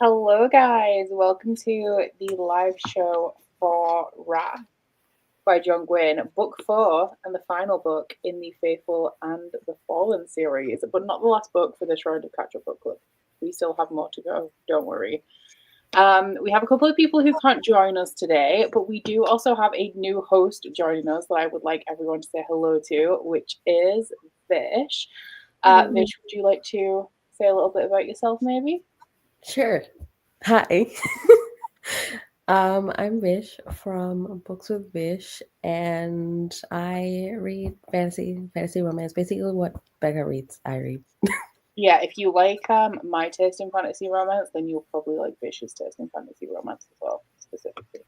Hello, guys. Welcome to the live show for Wrath by John Gwynne, book 4 and the final book in the Faithful and the Fallen series, but not the last book for this round of Catch Up Book Club. We still have more to go, don't worry. We have a couple of people who can't join us today, but we do also have a new host joining us that I would like everyone to say hello to, which is Vish. Vish, would you like to say a little bit about yourself, maybe? Sure. Hi. I'm Vish from Books with Vish, and I read fantasy romance. Basically, what Becca reads, I read. Yeah, if you like my taste in fantasy romance, then you'll probably like Vish's taste in fantasy romance as well, specifically.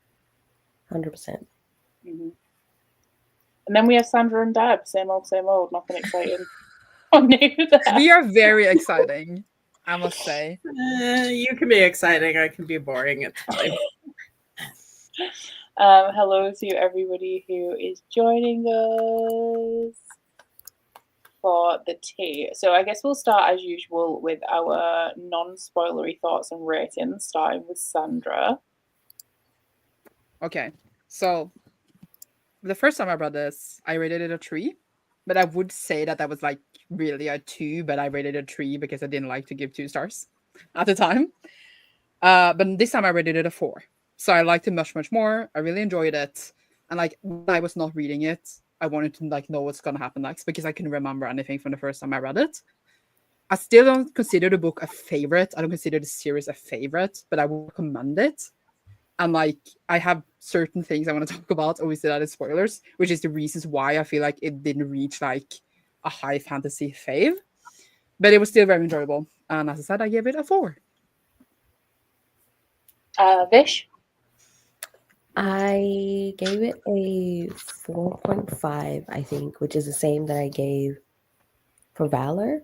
100%. Mm-hmm. And then we have Sandra and Deb, same old, nothing exciting. Oh, new there. We are very exciting, I must say. You can be exciting. I can be boring. It's fine. Hello to everybody who is joining us for the tea. So I guess we'll start as usual with our non-spoilery thoughts and ratings, starting with Sandra. Okay, so the first time I read this, I rated it a 3, but I would say that was like really a 2, but I rated it a 3 because I didn't like to give 2 stars at the time. But this time I rated it a 4. So I liked it much, much more. I really enjoyed it. And like when I was not reading it, I wanted to like know what's gonna happen next because I couldn't remember anything from the first time I read it. I still don't consider the book a favorite. I don't consider the series a favorite, but I would recommend it. And like I have certain things I want to talk about. Obviously, that is spoilers, which is the reasons why I feel like it didn't reach like a high fantasy fave. But it was still very enjoyable. And as I said, I gave it a 4. Vish? I gave it a 4.5, I think, which is the same that I gave for Valor.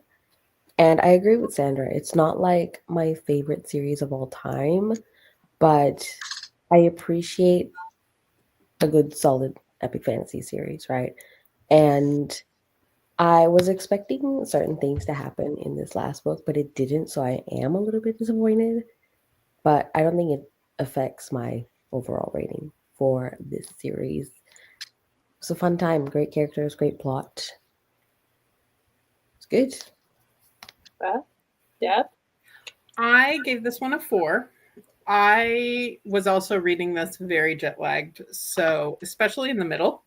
And I agree with Sandra. It's not like my favorite series of all time, but I appreciate a good, solid epic fantasy series, right? And I was expecting certain things to happen in this last book, but it didn't, so I am a little bit disappointed. But I don't think it affects my overall rating for this series. It was a fun time, great characters, great plot. It's good. Deb? I gave this one a 4. I was also reading this very jet lagged, so especially in the middle.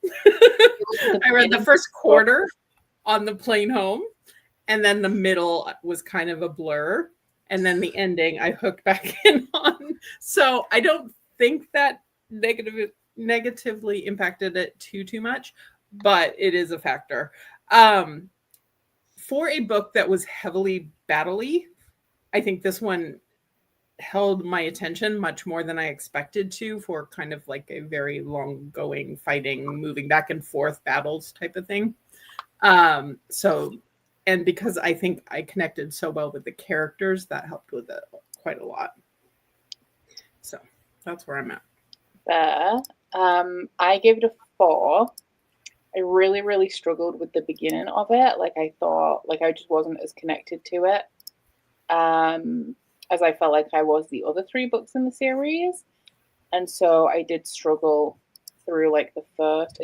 I read the first quarter on the plane home, and then the middle was kind of a blur, and then the ending I hooked back in on. So I don't think that negatively impacted it too much, but it is a factor. For a book that was heavily battle-y, I think this one held my attention much more than I expected to for kind of like a very long going fighting, moving back and forth battles type of thing. And because I think I connected so well with the characters, that helped with it quite a lot. So that's where I'm at. I gave it a 4. I really, really struggled with the beginning of it. Like I thought, like I just wasn't as connected to it as I felt like I was the other 3 books in the series. And so I did struggle through like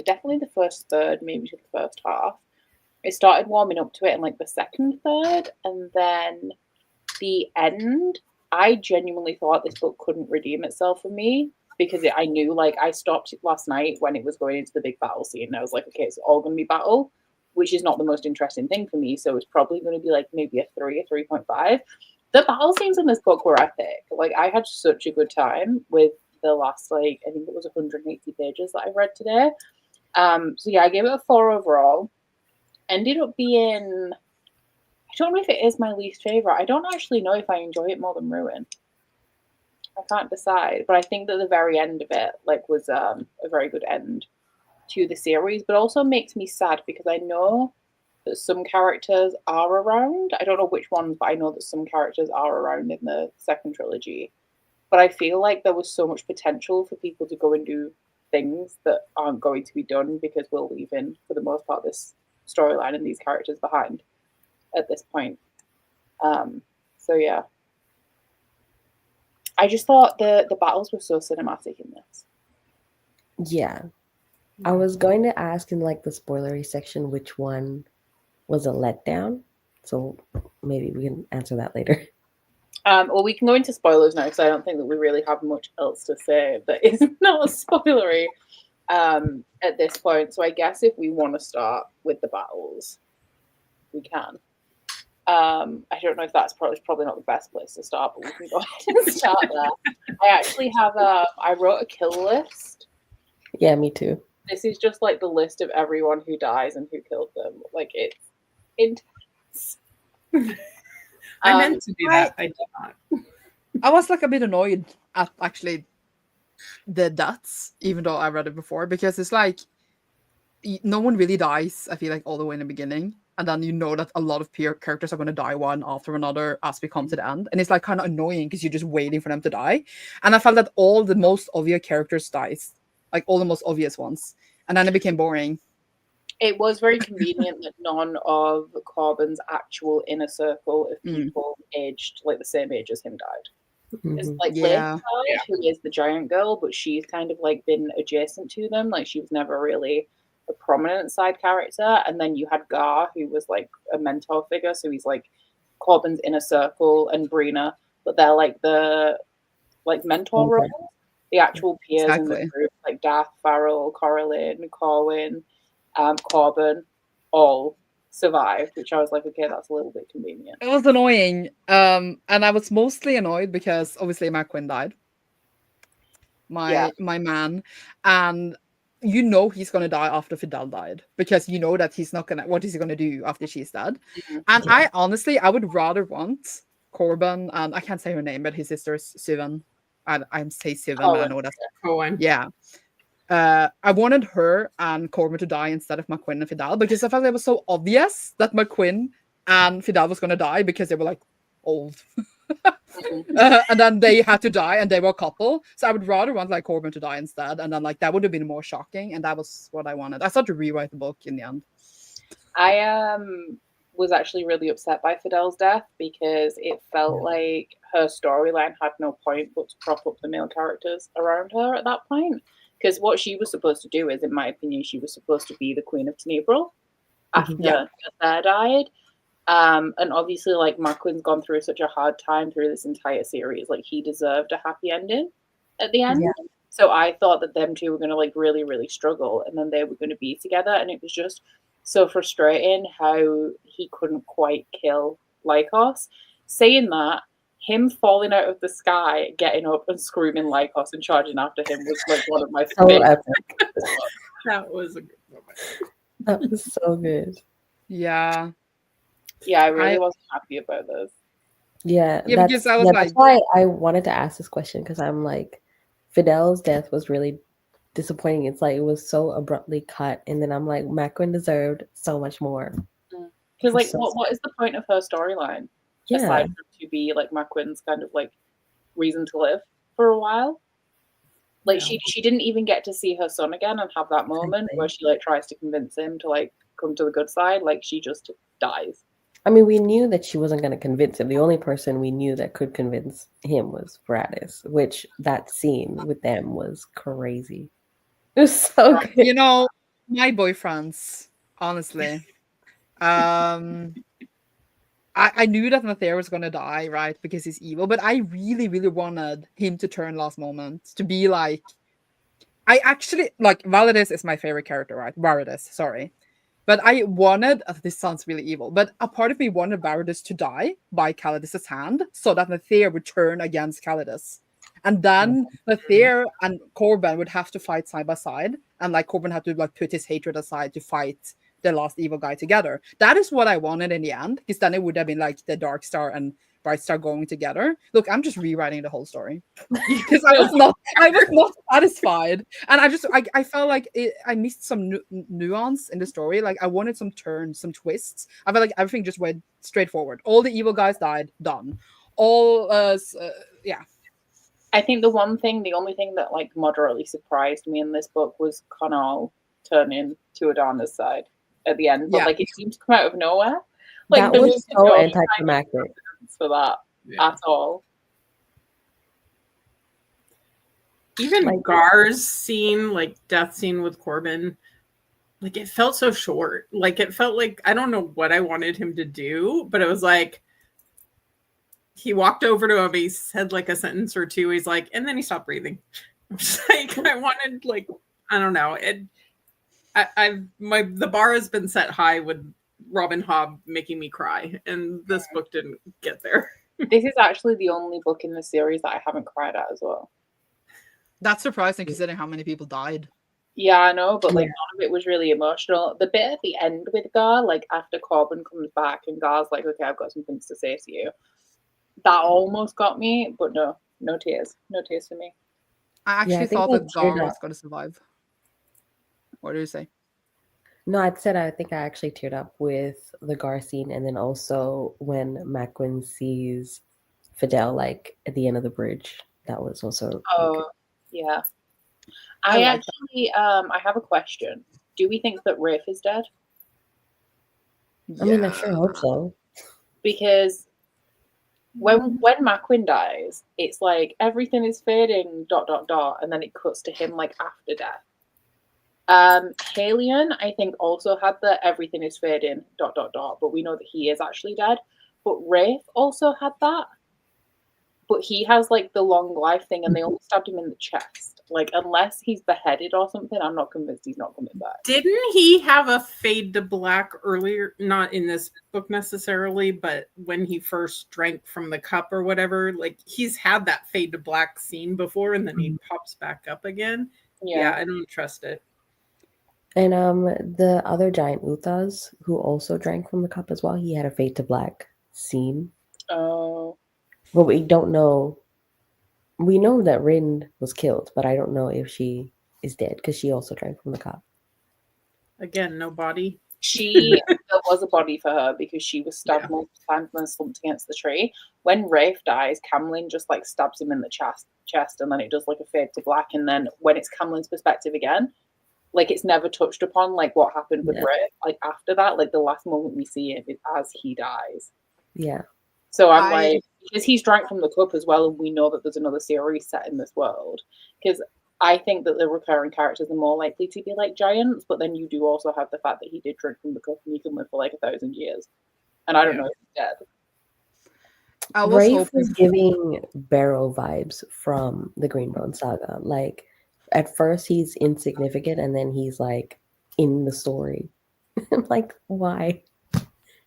definitely the first third, maybe to the first half. I started warming up to it in like the second third, and then the end, I genuinely thought this book couldn't redeem itself for me because I knew, like, I stopped last night when it was going into the big battle scene, and I was like, okay, it's all going to be battle, which is not the most interesting thing for me, so it's probably going to be like maybe a 3 or 3.5. The battle scenes in this book were epic. Like, I had such a good time with the last, like, I think it was 180 pages that I read today. So yeah, I gave it a 4 overall. Ended up being, I don't know if it is my least favorite. I don't actually know if I enjoy it more than Ruin. I can't decide, but I think that the very end of it like was a very good end to the series, but also makes me sad because I know that some characters are around. I don't know which ones, but I know that some characters are around in the second trilogy. But I feel like there was so much potential for people to go and do things that aren't going to be done because we're leaving, for the most part, this storyline and these characters behind at this point. So yeah. I just thought the battles were so cinematic in this. Yeah. I was going to ask in like the spoilery section which one was a letdown. So maybe we can answer that later. Well, we can go into spoilers now because I don't think that we really have much else to say that is not spoilery at this point. So I guess if we want to start with the battles, we can. I don't know if that's probably not the best place to start, but we can go ahead and start there. I actually have I wrote a kill list. Yeah, me too. This is just like the list of everyone who dies and who killed them. Like, it's intense. I meant to do that. I did not. I was like a bit annoyed at actually the deaths, even though I read it before, because it's like no one really dies, I feel like, all the way in the beginning. And then you know that a lot of characters are going to die one after another as we come to the end. And it's like kind of annoying because you're just waiting for them to die. And I felt that all the most obvious characters dies, like all the most obvious ones. And then it became boring. It was very convenient that none of Corbin's actual inner circle of people aged like the same age as him died. It's like Liz died, who is the giant girl, but she's kind of like been adjacent to them. Like, she was never really a prominent side character. And then you had Gar, who was like a mentor figure, so he's like Corbin's inner circle, and Brina, but they're like the mentor roles, the actual peers in the group, like Dath, Farrell, Coraline, Corwin, Corbin, all survived, which I was like, okay, that's a little bit convenient. It was annoying, and I was mostly annoyed because obviously my Gwynne died, my man, and you know he's gonna die after Fidel died, because you know that he's not gonna. What is he gonna do after she's dead? And I honestly, I would rather want Corbin, and I can't say her name, but his sister's Sivan. I'm say Sivan, but I know that's Cohen. Yeah. I wanted her and Corbin to die instead of McQuinn and Fidel, because I felt it was so obvious that McQuinn and Fidel was going to die because they were like old. And then they had to die and they were a couple. So I would rather want like Corbin to die instead. And then like that would have been more shocking. And that was what I wanted. I started to rewrite the book in the end. I was actually really upset by Fidel's death because it felt like her storyline had no point but to prop up the male characters around her at that point. Because what she was supposed to do is, in my opinion, she was supposed to be the Queen of Tenebril after Claire died. And obviously, like, McQuinn's gone through such a hard time through this entire series. Like, he deserved a happy ending at the end. Yeah. So I thought that them two were going to, like, really, really struggle. And then they were going to be together. And it was just so frustrating how he couldn't quite kill Lycos. Saying that, him falling out of the sky, getting up and screaming Lycos and charging after him was like one of my favorites. That was a good moment. That was so good. Yeah. Yeah, I really wasn't happy about this. Yeah, because I was like, that's why I wanted to ask this question, because I'm like, Fidel's death was really disappointing. It's like it was so abruptly cut, and then I'm like, McQuinn deserved so much more. Because like, what is the point of her storyline? Yeah. Aside from to be like McQuinn's kind of like reason to live for a while. Like she didn't even get to see her son again and have that moment where she like tries to convince him to like come to the good side. Like, she just dies. I mean, we knew that she wasn't going to convince him. The only person we knew that could convince him was Bratis, which that scene with them was crazy. It was so good. You know, my boyfriends, honestly. I knew that Mathera was going to die, right, because he's evil, but I really, really wanted him to turn last moment, to be like, I actually, like, Validus is my favorite character, right? Varidus, sorry. But I wanted, this sounds really evil, but a part of me wanted Varidus to die by Calidus' hand so that Mathera would turn against Calidus. And then Mathera and Corbin would have to fight side by side, and like Corbin had to like put his hatred aside to fight the last evil guy together. That is what I wanted in the end, because then it would have been like the Dark Star and Bright Star going together. Look, I'm just rewriting the whole story because I was not satisfied, and I felt like I missed some nuance in the story. Like, I wanted some turns, some twists. I felt like everything just went straightforward. All the evil guys died, done. Yeah. I think the only thing that like moderately surprised me in this book was Conal turning to Adana's side at the end, but like it seemed to come out of nowhere. Like, that was so anticlimactic for that at all. Even Like- Gar's scene, like death scene with Corbin, like it felt so short. Like it felt like I don't know what I wanted him to do, but it was like he walked over to him, he said like a sentence or two, he's like, and then he stopped breathing. I'm just like, I wanted like, I don't know. The bar has been set high with Robin Hobb making me cry, and this book didn't get there. This is actually the only book in the series that I haven't cried at as well. That's surprising considering how many people died. Yeah, I know, but like Yeah. none of it was really emotional. The bit at the end with Gar, like after Corbin comes back and Gar's like, okay, I've got some things to say to you. That almost got me, but no tears. No tears for me. I Yeah, I actually think thought I that Gar teared was up. going to survive. What do you say? No, I said I think I actually teared up with the Gar scene, and then also when Macquin sees Fidel like at the end of the bridge. That was also really Oh, good. yeah. I I like actually, I have a question. Do we think that Rafe is dead? I mean, I sure hope so. Because when Macquin dies, it's like everything is fading, ... and then it cuts to him like after death. Halion, I think, also had the everything is fading ... but we know that he is actually dead. But Rafe also had that. But he has like the long life thing, and they only stabbed him in the chest. Like, unless he's beheaded or something, I'm not convinced he's not coming back. Didn't he have a fade to black earlier? Not in this book necessarily, but when he first drank from the cup or whatever, like he's had that fade to black scene before, and then he pops back up again. Yeah, I don't trust it. And the other giant Uthas, who also drank from the cup as well, he had a fade to black scene. Oh. But we don't know. We know that Rin was killed, but I don't know if she is dead because she also drank from the cup. Again, no body. There was a body for her because she was stabbed multiple times and then slumped against the tree. When Rafe dies, Camlin just like stabs him in the chest, and then it does like a fade to black. And then when it's Camlin's perspective again, like it's never touched upon like what happened with Rafe. Like after that, like the last moment we see it is as he dies. Yeah. So I'm like, because he's drank from the cup as well, and we know that there's another series set in this world. Because I think that the recurring characters are more likely to be like giants, but then you do also have the fact that he did drink from the cup and he can live for like 1,000 years. And I don't know if he's dead. Rafe was giving Barrow vibes from the Greenbone Saga. Like, at first he's insignificant, and then he's like in the story. I'm like, why?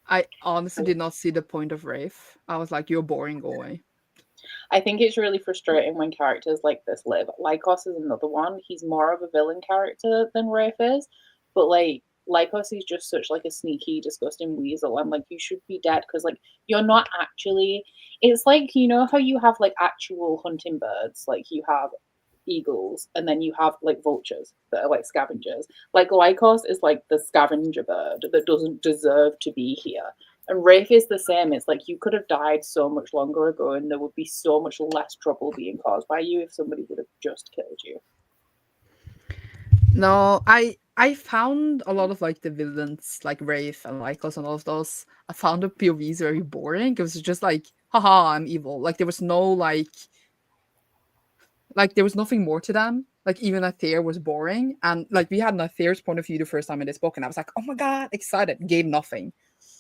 I honestly did not see the point of Rafe. I was like, you're boring, go away. I think it's really frustrating when characters like this live. Lycos is another one. He's more of a villain character than Rafe is, but like Lycos is just such like a sneaky, disgusting weasel. I'm like, you should be dead because like you're not actually. It's like, you know how you have like actual hunting birds, like you have eagles, and then you have like vultures that are like scavengers. Like Lycos is like the scavenger bird that doesn't deserve to be here. And Rafe is the same. It's like you could have died so much longer ago, and there would be so much less trouble being caused by you if somebody would have just killed you. No, I found a lot of like the villains, like Rafe and Lycos and all of those. I found the POVs very boring. It was just like, haha, I'm evil. Like there was no like there was nothing more to them. Like even Athair was boring, and like we had Athair's point of view the first time in this book, and I was like, oh my god, excited. Gave nothing.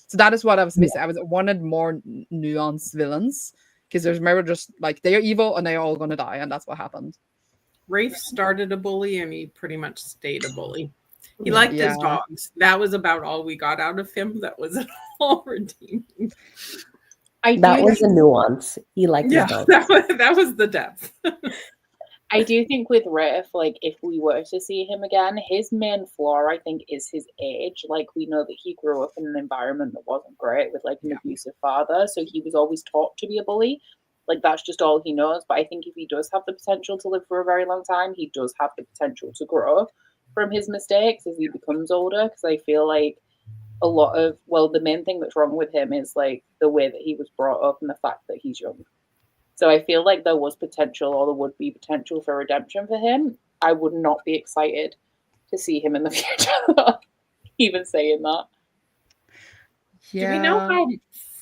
So that is what I was missing. I wanted more nuanced villains because there's never just like they are evil and they're all gonna die, and that's what happened. Rafe started a bully, and he pretty much stayed a bully. He liked his dogs. That was about all we got out of him. That was all redeeming. That was the nuance. He liked his dogs. That was the depth. I do think with Rafe, like if we were to see him again, his main flaw, I think, is his age. Like we know that he grew up in an environment that wasn't great with like an abusive father, so he was always taught to be a bully. Like that's just all he knows. But I think if he does have the potential to live for a very long time, he does have the potential to grow from his mistakes as he becomes older. Because I feel like a lot of, well, the main thing that's wrong with him is like the way that he was brought up and the fact that he's young. So I feel like there was potential, or there would be potential for redemption for him. I would not be excited to see him in the future. Even saying that. Do we know how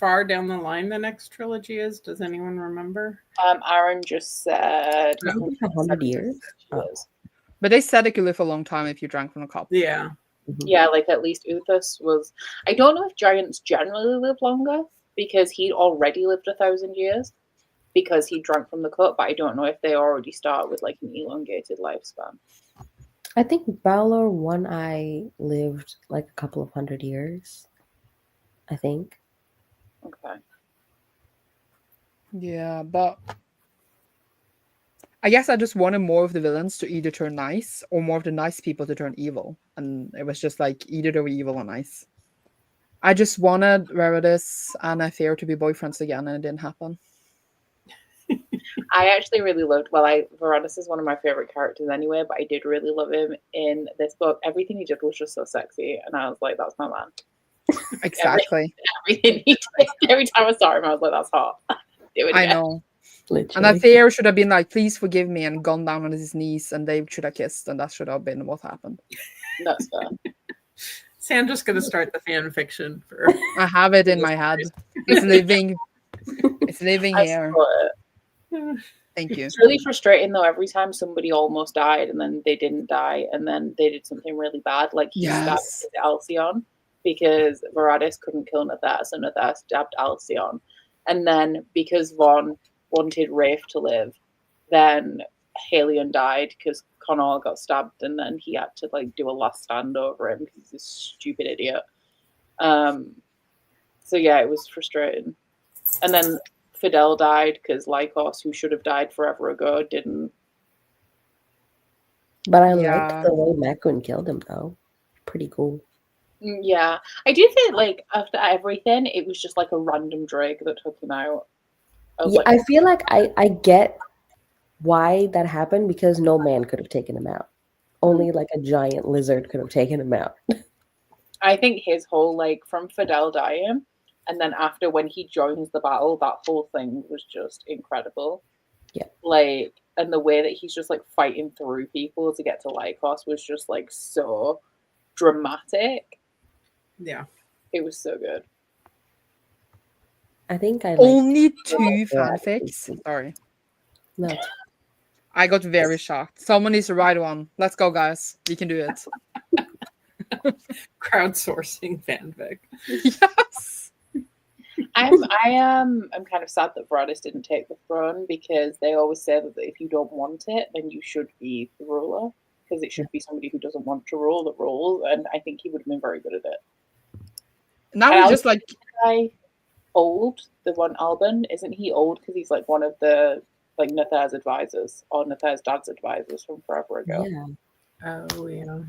far down the line the next trilogy is? Does anyone remember? Aaron just said I think it's 100 years. Oh. years. But they said it could live for a long time if you drank from the cup. Yeah. Mhm. Yeah, like at least Uthas was. I don't know if giants generally live longer because he'd already lived 1,000 years because he drank from the cup, but I don't know if they already start with like an elongated lifespan. I think Balor One Eye lived like a couple of 100 years. I think. Okay. Yeah, but I guess I just wanted more of the villains to either turn nice or more of the nice people to turn evil. And it was just like either they were evil or nice. I just wanted Veritas and Aether to be boyfriends again, and it didn't happen. I actually really loved. Varanus is one of my favorite characters anyway, but I did really love him in this book. Everything he did was just so sexy, and I was like, "That's my man." Exactly. Everything he did. Every time I saw him, I was like, "That's hot." Do it I again. know. Literally. And Aether should have been like, "Please forgive me," and gone down on his knees, and they should have kissed, and that should have been what happened. That's fair. Sandra's going to start the fan fiction for. I have it in my head. It's living. It's living I here. saw it. Thank you. It's really frustrating though. Every time somebody almost died and then they didn't die, and then they did something really bad, like he stabbed Yes. Alcyon because Varadis couldn't kill Nathas, and Nathas stabbed Alcyon, and then because Von wanted Rafe to live, then Halion died because Connor got stabbed, and then he had to like do a last stand over him because he's a stupid idiot. So yeah, it was frustrating, and then Fidel died because Lycos, who should have died forever ago, didn't. But I Yeah. liked the way Macquin killed him, though. Pretty cool. Yeah, I do think like after everything, it was just like a random Drake that took him out. Yeah, I feel like I get why that happened because no man could have taken him out. Only like a giant lizard could have taken him out. I think his whole like from Fidel dying, and then after when he joins the battle, that whole thing was just incredible. Yeah. Like, and the way that he's just like fighting through people to get to Lycos was just like so dramatic. Yeah. It was so good. I think I like Only two Yeah. fanfics. Sorry. no, it's- I got very shocked. Someone needs to write one. Let's go, guys. We can do it. Crowdsourcing fanfic. Yes. I'm kind of sad that Varadis didn't take the throne because they always say that if you don't want it, then you should be the ruler because it should be somebody who doesn't want to rule that rules, and I think he would have been very good at it. Now And we I just was- like Guy old, the one Alban, isn't he old because he's like one of the like Nathar's advisors or Nathar's dad's advisors from forever ago? yeah. Oh, yeah.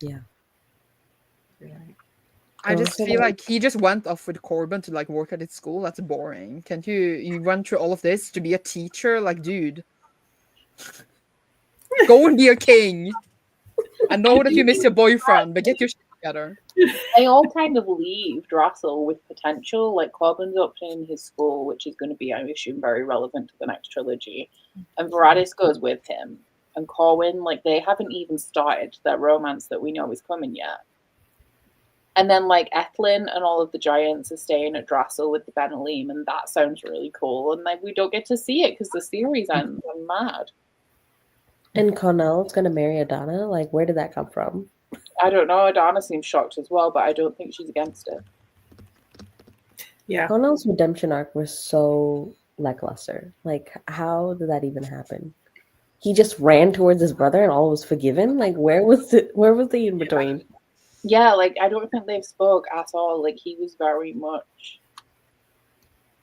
Yeah. Right. I just Also, feel like- like he just went off with Corbin to like work at his school. That's boring. Can't you went through all of this to be a teacher? Like, dude. Go and be a king. I know that you miss your boyfriend, but get your shit together. They all kind of leave Drassel with potential. Like Corbin's opening his school, which is going to be, I assume, very relevant to the next trilogy, and Varadis goes with him. And Corwin, like they haven't even started their romance that we know is coming yet. And then like Ethlyn and all of the giants are staying at Drassel with the Benalim, and that sounds really cool. And like we don't get to see it because the series ends. I'm mad. And Connell's gonna marry Adana. Like, where did that come from? I don't know. Adana seems shocked as well, but I don't think she's against it. Yeah. Connell's redemption arc was so lackluster. Like, how did that even happen? He just ran towards his brother and all was forgiven. Like, where was it? Where was the in between? Yeah, like I don't think they've spoke at all. Like he was very much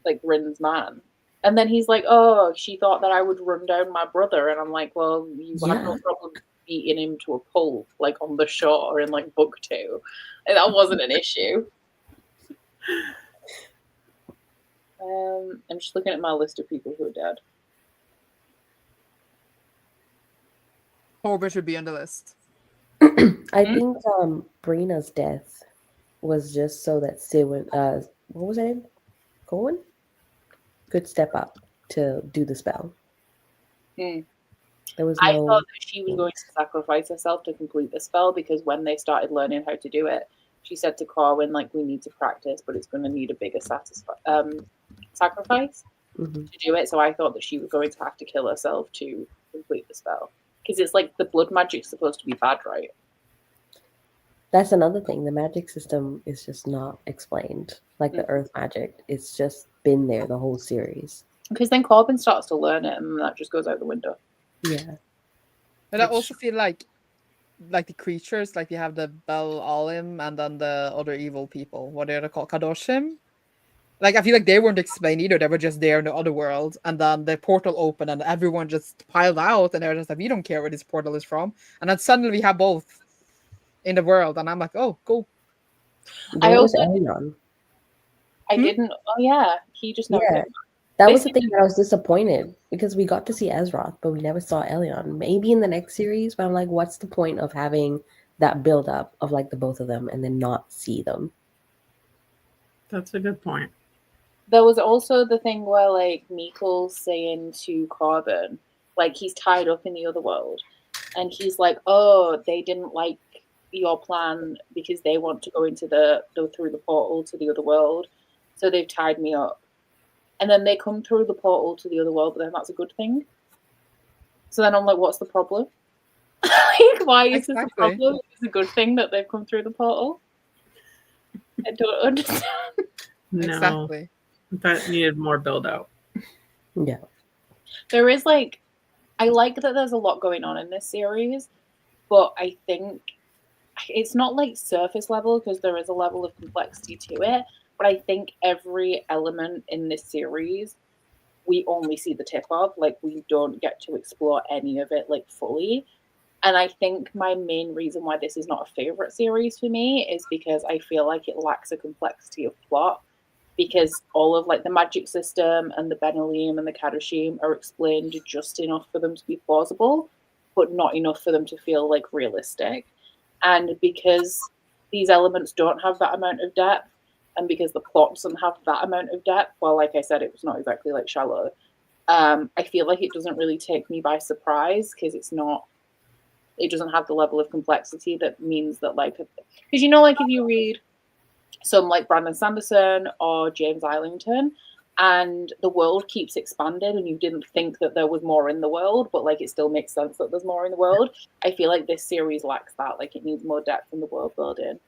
like Rin's man. And then he's like, "Oh, she thought that I would run down my brother," and I'm like, "Well, you had no problem beating him to a pulp, like on the shore in like book 2. And that wasn't an issue." I'm just looking at my list of people who are dead. Corbin should be on the list. I think Brina's death was just so that Siwin, what was her name? Cohen? Could step up to do the spell. Hmm. There was I no. thought that she was going to sacrifice herself to complete the spell because when they started learning how to do it, she said to Corwin, like, we need to practice, but it's going to need a bigger sacrifice Mm-hmm. to do it. So I thought that she was going to have to kill herself to complete the spell. Because it's like the blood magic's supposed to be bad, right? That's another thing. The magic system is just not explained. Like the earth magic, it's just been there the whole series. Because then Corbin starts to learn it, and that just goes out the window. Yeah. But I also feel like the creatures, like you have the Bel Alim and then the other evil people. What are they called? Kadoshim? Like, I feel like they weren't explained either. They were just there in the other world. And then the portal opened and everyone just piled out. And they were just like, we don't care where this portal is from. And then suddenly we have both in the world. And I'm like, oh, cool. I also Elion. I didn't. Oh, yeah. He just never came. That was the thing that I was disappointed because we got to see Ezroth, but we never saw Elion. Maybe in the next series, but I'm like, what's the point of having that build up of like the both of them and then not see them? That's a good point. There was also the thing where like Mikkel's saying to Corbin, like he's tied up in the other world, and he's like, "Oh, they didn't like your plan because they want to go into through the portal to the other world, so they've tied me up." And then they come through the portal to the other world, but then that's a good thing. So then I'm like, what's the problem? Like, why is this a problem? It's a good thing that they've come through the portal. I don't understand. No, exactly. That needed more build out. Yeah. There is like, I like that there's a lot going on in this series, but I think it's not like surface level because there is a level of complexity to it. But I think every element in this series, we only see the tip of. Like, we don't get to explore any of it, like, fully. And I think my main reason why this is not a favorite series for me is because I feel like it lacks a complexity of plot. Because all of, like, the magic system and the Benalim and the Kadoshim are explained just enough for them to be plausible, but not enough for them to feel, like, realistic. And because these elements don't have that amount of depth, and because the plot doesn't have that amount of depth, well, like I said, it was not exactly like shallow. I feel like it doesn't really take me by surprise because it doesn't have the level of complexity that means that, like, because you know, like if you read some like Brandon Sanderson or James Islington, and the world keeps expanding, and you didn't think that there was more in the world, but like it still makes sense that there's more in the world. I feel like this series lacks that. Like it needs more depth in the world building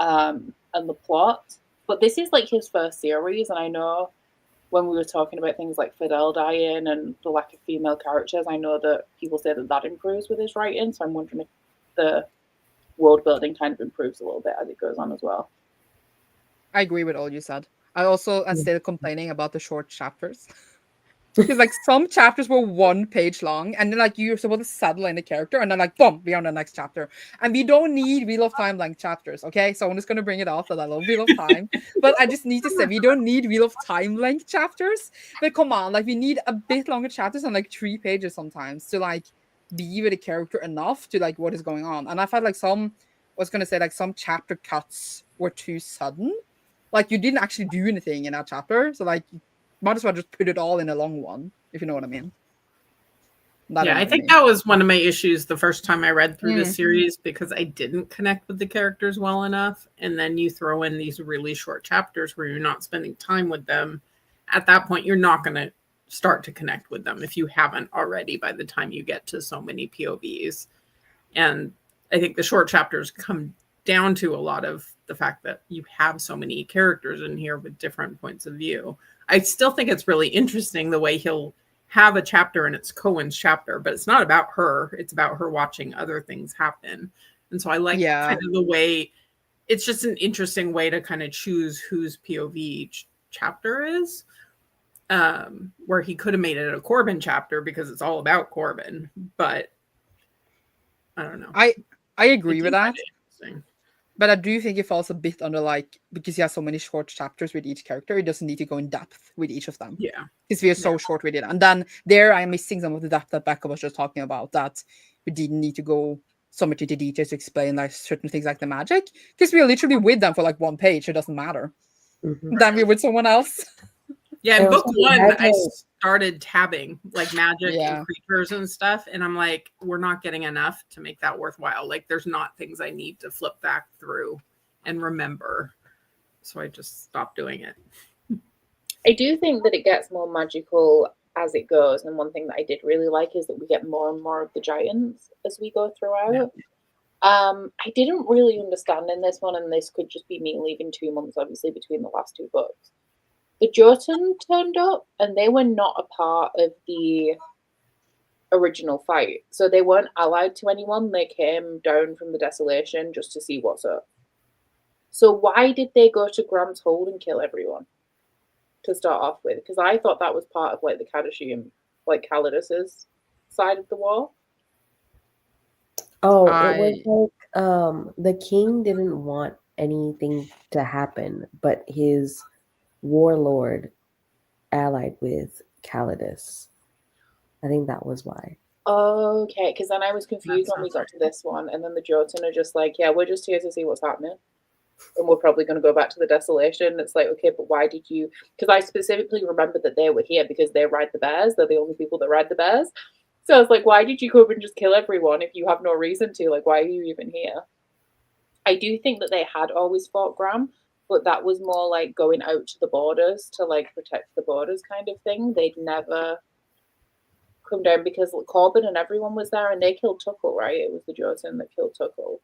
and the plot. But this is like his first series, and I know when we were talking about things like Fidel dying and the lack of female characters, I know that people say that improves with his writing, so I'm wondering if the world building kind of improves a little bit as it goes on as well. I agree with all you said. I also am still complaining about the short chapters. Because like some chapters were 1 page long, and then like you're supposed to settle in the character, and then like boom, we're on the next chapter. And we don't need Wheel of Time length chapters, okay? So I'm just gonna bring it off that I love Wheel of Time, but I just need to say we don't need Wheel of Time length chapters. But come on, like we need a bit longer chapters on like 3 pages sometimes to like be with the character enough to like what is going on. And I felt like some chapter cuts were too sudden. Like you didn't actually do anything in that chapter, so like. Might as well just put it all in a long one, if you know what I mean. I think that was one of my issues the first time I read through this series, because I didn't connect with the characters well enough. And then you throw in these really short chapters where you're not spending time with them. At that point, you're not going to start to connect with them if you haven't already by the time you get to so many POVs. And I think the short chapters come down to a lot of the fact that you have so many characters in here with different points of view. I still think it's really interesting the way he'll have a chapter and it's Cohen's chapter, but it's not about her. It's about her watching other things happen. And so I like kind of the way, it's just an interesting way to kind of choose whose POV each chapter is, where he could have made it a Corbin chapter because it's all about Corbin, but I don't know. I agree with that. But I do think it falls a bit under like, because he has so many short chapters with each character, he doesn't need to go in depth with each of them. Yeah. Because we are so short with it. And then there I'm missing some of the depth that Becca was just talking about, that we didn't need to go so much into details to explain like certain things like the magic. Because we are literally with them for like 1 page. It doesn't matter. Mm-hmm. Then we're with someone else. Yeah, in book 1, I started tabbing like magic and creatures and stuff. And I'm like, we're not getting enough to make that worthwhile. Like there's not things I need to flip back through and remember. So I just stopped doing it. I do think that it gets more magical as it goes, and one thing that I did really like is that we get more and more of the giants as we go throughout. Yeah. I didn't really understand in this one, and this could just be me leaving 2 months, obviously, between the last 2 books. The Jotun turned up, and they were not a part of the original fight. So they weren't allied to anyone. They came down from the desolation just to see what's up. So why did they go to Graham's Hold and kill everyone to start off with? Because I thought that was part of like the Kadashim, like Calidus's side of the war. Oh, it was like the king didn't want anything to happen, but his warlord allied with Calidus. I think that was why. Okay, because then I was confused when we got to this one, and then the Jotun are just like, yeah, we're just here to see what's happening. And we're probably going to go back to the desolation. It's like, okay, but why did you? Because I specifically remembered that they were here because they ride the bears. They're the only people that ride the bears. So I was like, why did you come and just kill everyone if you have no reason to? Like, why are you even here? I do think that they had always fought Graham, but that was more like going out to the borders to like protect the borders kind of thing. They'd never come down because Corbin and everyone was there, and they killed Tuckle, right? It was the Jotun that killed Tuckle.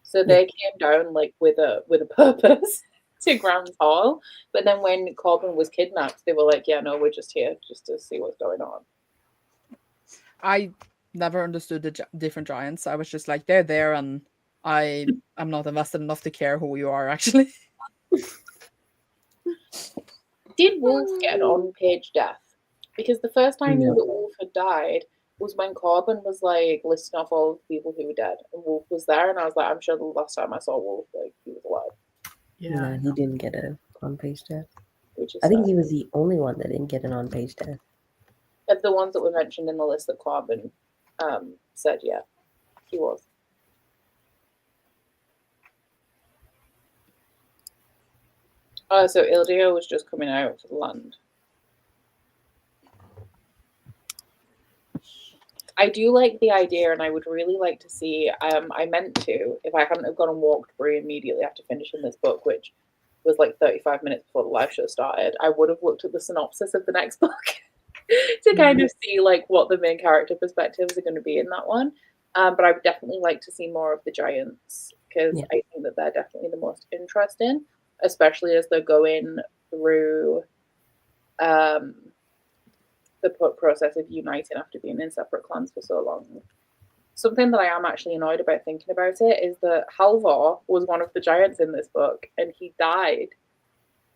So they came down like with a purpose to Graham's Hall. But then when Corbin was kidnapped, they were like, yeah, no, we're just here just to see what's going on. I never understood the different giants. I was just like, they're there, and I'm not invested enough to care who you are, actually. Did Wolf get an on-page death? Because the first time I knew that Wolf had died was when Corbin was like listing off all the people who were dead, and Wolf was there, and I was like, I'm sure the last time I saw Wolf, like he was alive. Yeah, he didn't get an on-page death. Which is I think he was the only one that didn't get an on-page death. Of the ones that were mentioned in the list that Corbin said, yeah, he was. So Ildio was just coming out to the land. I do like the idea, and I would really like to see. I meant to, if I hadn't have gone and walked Bree immediately after finishing this book, which was like 35 minutes before the live show started, I would have looked at the synopsis of the next book to kind of see like what the main character perspectives are going to be in that one. But I would definitely like to see more of the giants, because I think that they're definitely the most interesting, especially as they're going through the process of uniting after being in separate clans for so long. Something that I am actually annoyed about thinking about it is that Halvor was one of the giants in this book, and he died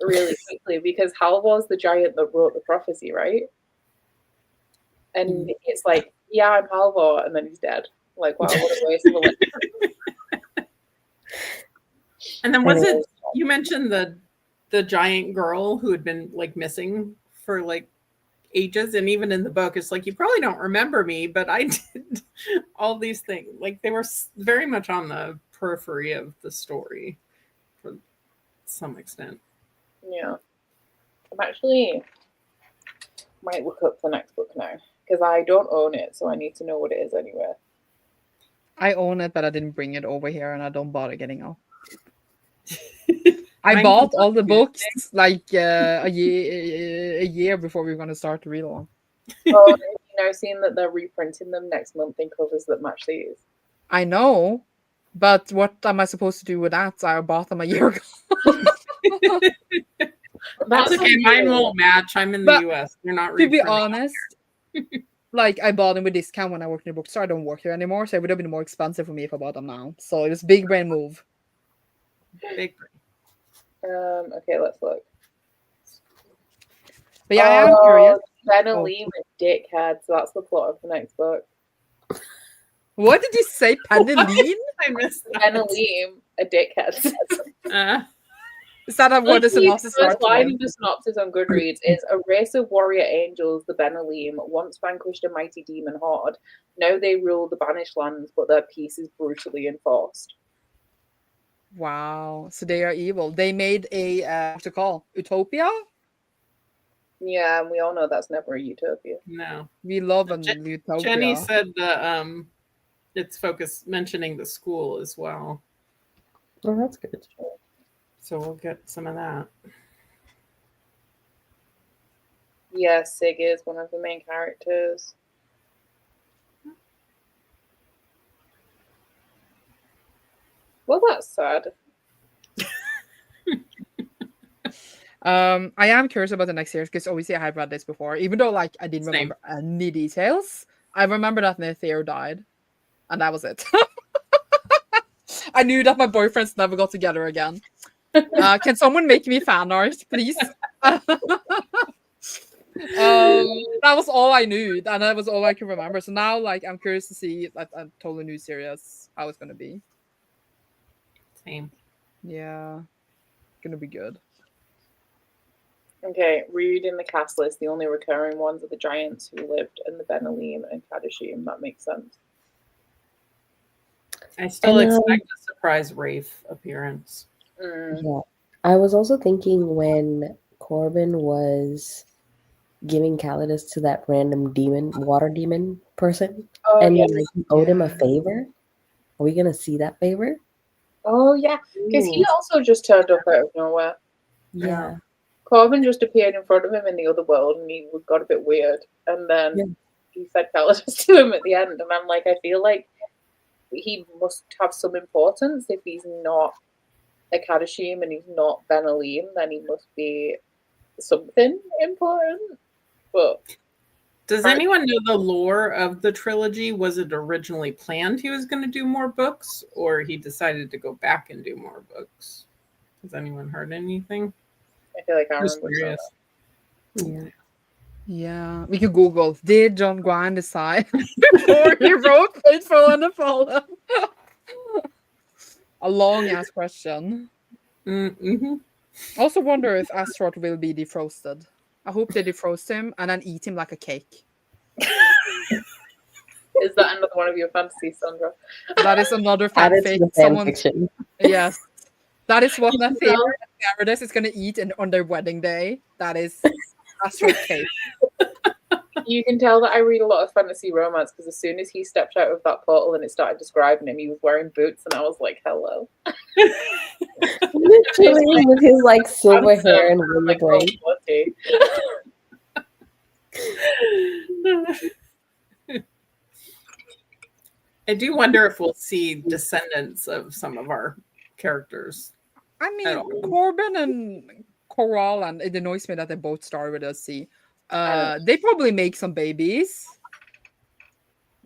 really quickly because Halvor's the giant that wrote the prophecy, right? And it's like, yeah, I'm Halvor, and then he's dead. Like, wow, what a waste of a life. And then was it, you mentioned the giant girl who had been like missing for like ages, and even in the book it's like, you probably don't remember me, but I did all these things. Like, they were very much on the periphery of the story for some extent. Yeah, I'm actually might look up the next book now, because I don't own it, so I need to know what it is anyway. I own it, but I didn't bring it over here, and I don't bother getting out. I bought all the books like a year before we were going to start to read them. Oh, have you now seen that they're reprinting them next month in covers that match these? I know, but what am I supposed to do with that? I bought them a year ago. That's okay. Mine won't match. I'm in the US. They're not. To be honest, like, I bought them with discount when I worked in a bookstore. I don't work here anymore, so it would have been more expensive for me if I bought them now. So it was a big brain move. Big brain. Okay, let's look. But yeah, I am curious. Ben and Liam and dickhead, so that's the plot of the next book. What did you say, Pen and Liam? I missed that. Ben and Liam, a dickhead. Is that what the synopsis starts with? The first line of the synopsis on Goodreads is, a race of warrior angels, the Benalim, once vanquished a mighty demon horde. Now they rule the Banished lands, but their peace is brutally enforced. Wow, so they are evil. They made a what's it called? Utopia? Yeah, and we all know that's never a utopia. No, we love a utopia. Jenny said it's mentioning the school as well. Oh, that's good. So we'll get some of that. Yeah, Sig is one of the main characters. Well, that's sad. I am curious about the next series because obviously I had read this before, even though like I didn't Same. remember any details. I remember that Theo died, and that was it. I knew that my boyfriends never got together again. Can someone make me fan art, please? That was all I knew, and that was all I can remember. So now, like, I'm curious to see like a totally new series how it's gonna be. Same. Yeah, gonna be good. Okay, reading the cast list, the only recurring ones are the giants who lived and the Benalim and Kadashim. That makes sense. I still And, expect a surprise Rafe appearance. Yeah. I was also thinking when Corbin was giving Calidus to that random demon, water demon person, Oh, and yeah. like, he owed him a Yeah. favor. Are we gonna see that favor? Oh, yeah. Because he Ooh. also just turned up out of nowhere. Yeah. Corbin just appeared in front of him in the other world, and he got a bit weird. And then Yeah. he said Calidus to him at the end, and I'm like, I feel like he must have some importance. If he's not a Kadashim and he's not Benalim, then he must be something important. But Does anyone know the lore of the trilogy? Was it originally planned he was going to do more books, or he decided to go back and do more books? Has anyone heard anything? I feel like I Just remember curious. Yeah. Yeah, we could Google. Did John Gwynne decide before he wrote Faithful and the Fallen? A long ass question. Mm-hmm. I also wonder if Astaroth will be defrosted. I hope they defrost him and then eat him like a cake. Is that another one of your fantasies, Sandra? That is another Added to fanfic. the fan fiction. Yes, that is what You the can theory tell- that Paradise is going to eat on their wedding day. That is Astaroth cake. You can tell that I read a lot of fantasy romance because as soon as he stepped out of that portal and it started describing him, he was wearing boots, and I was like, "Hello." Literally with his like silver Handsome. hair and I'm like, oh, rollerblades. bloody. I do wonder if we'll see descendants of some of our characters. I mean, At all. Corbin and Coral, and it annoys me that they both start with a C. They probably make some babies.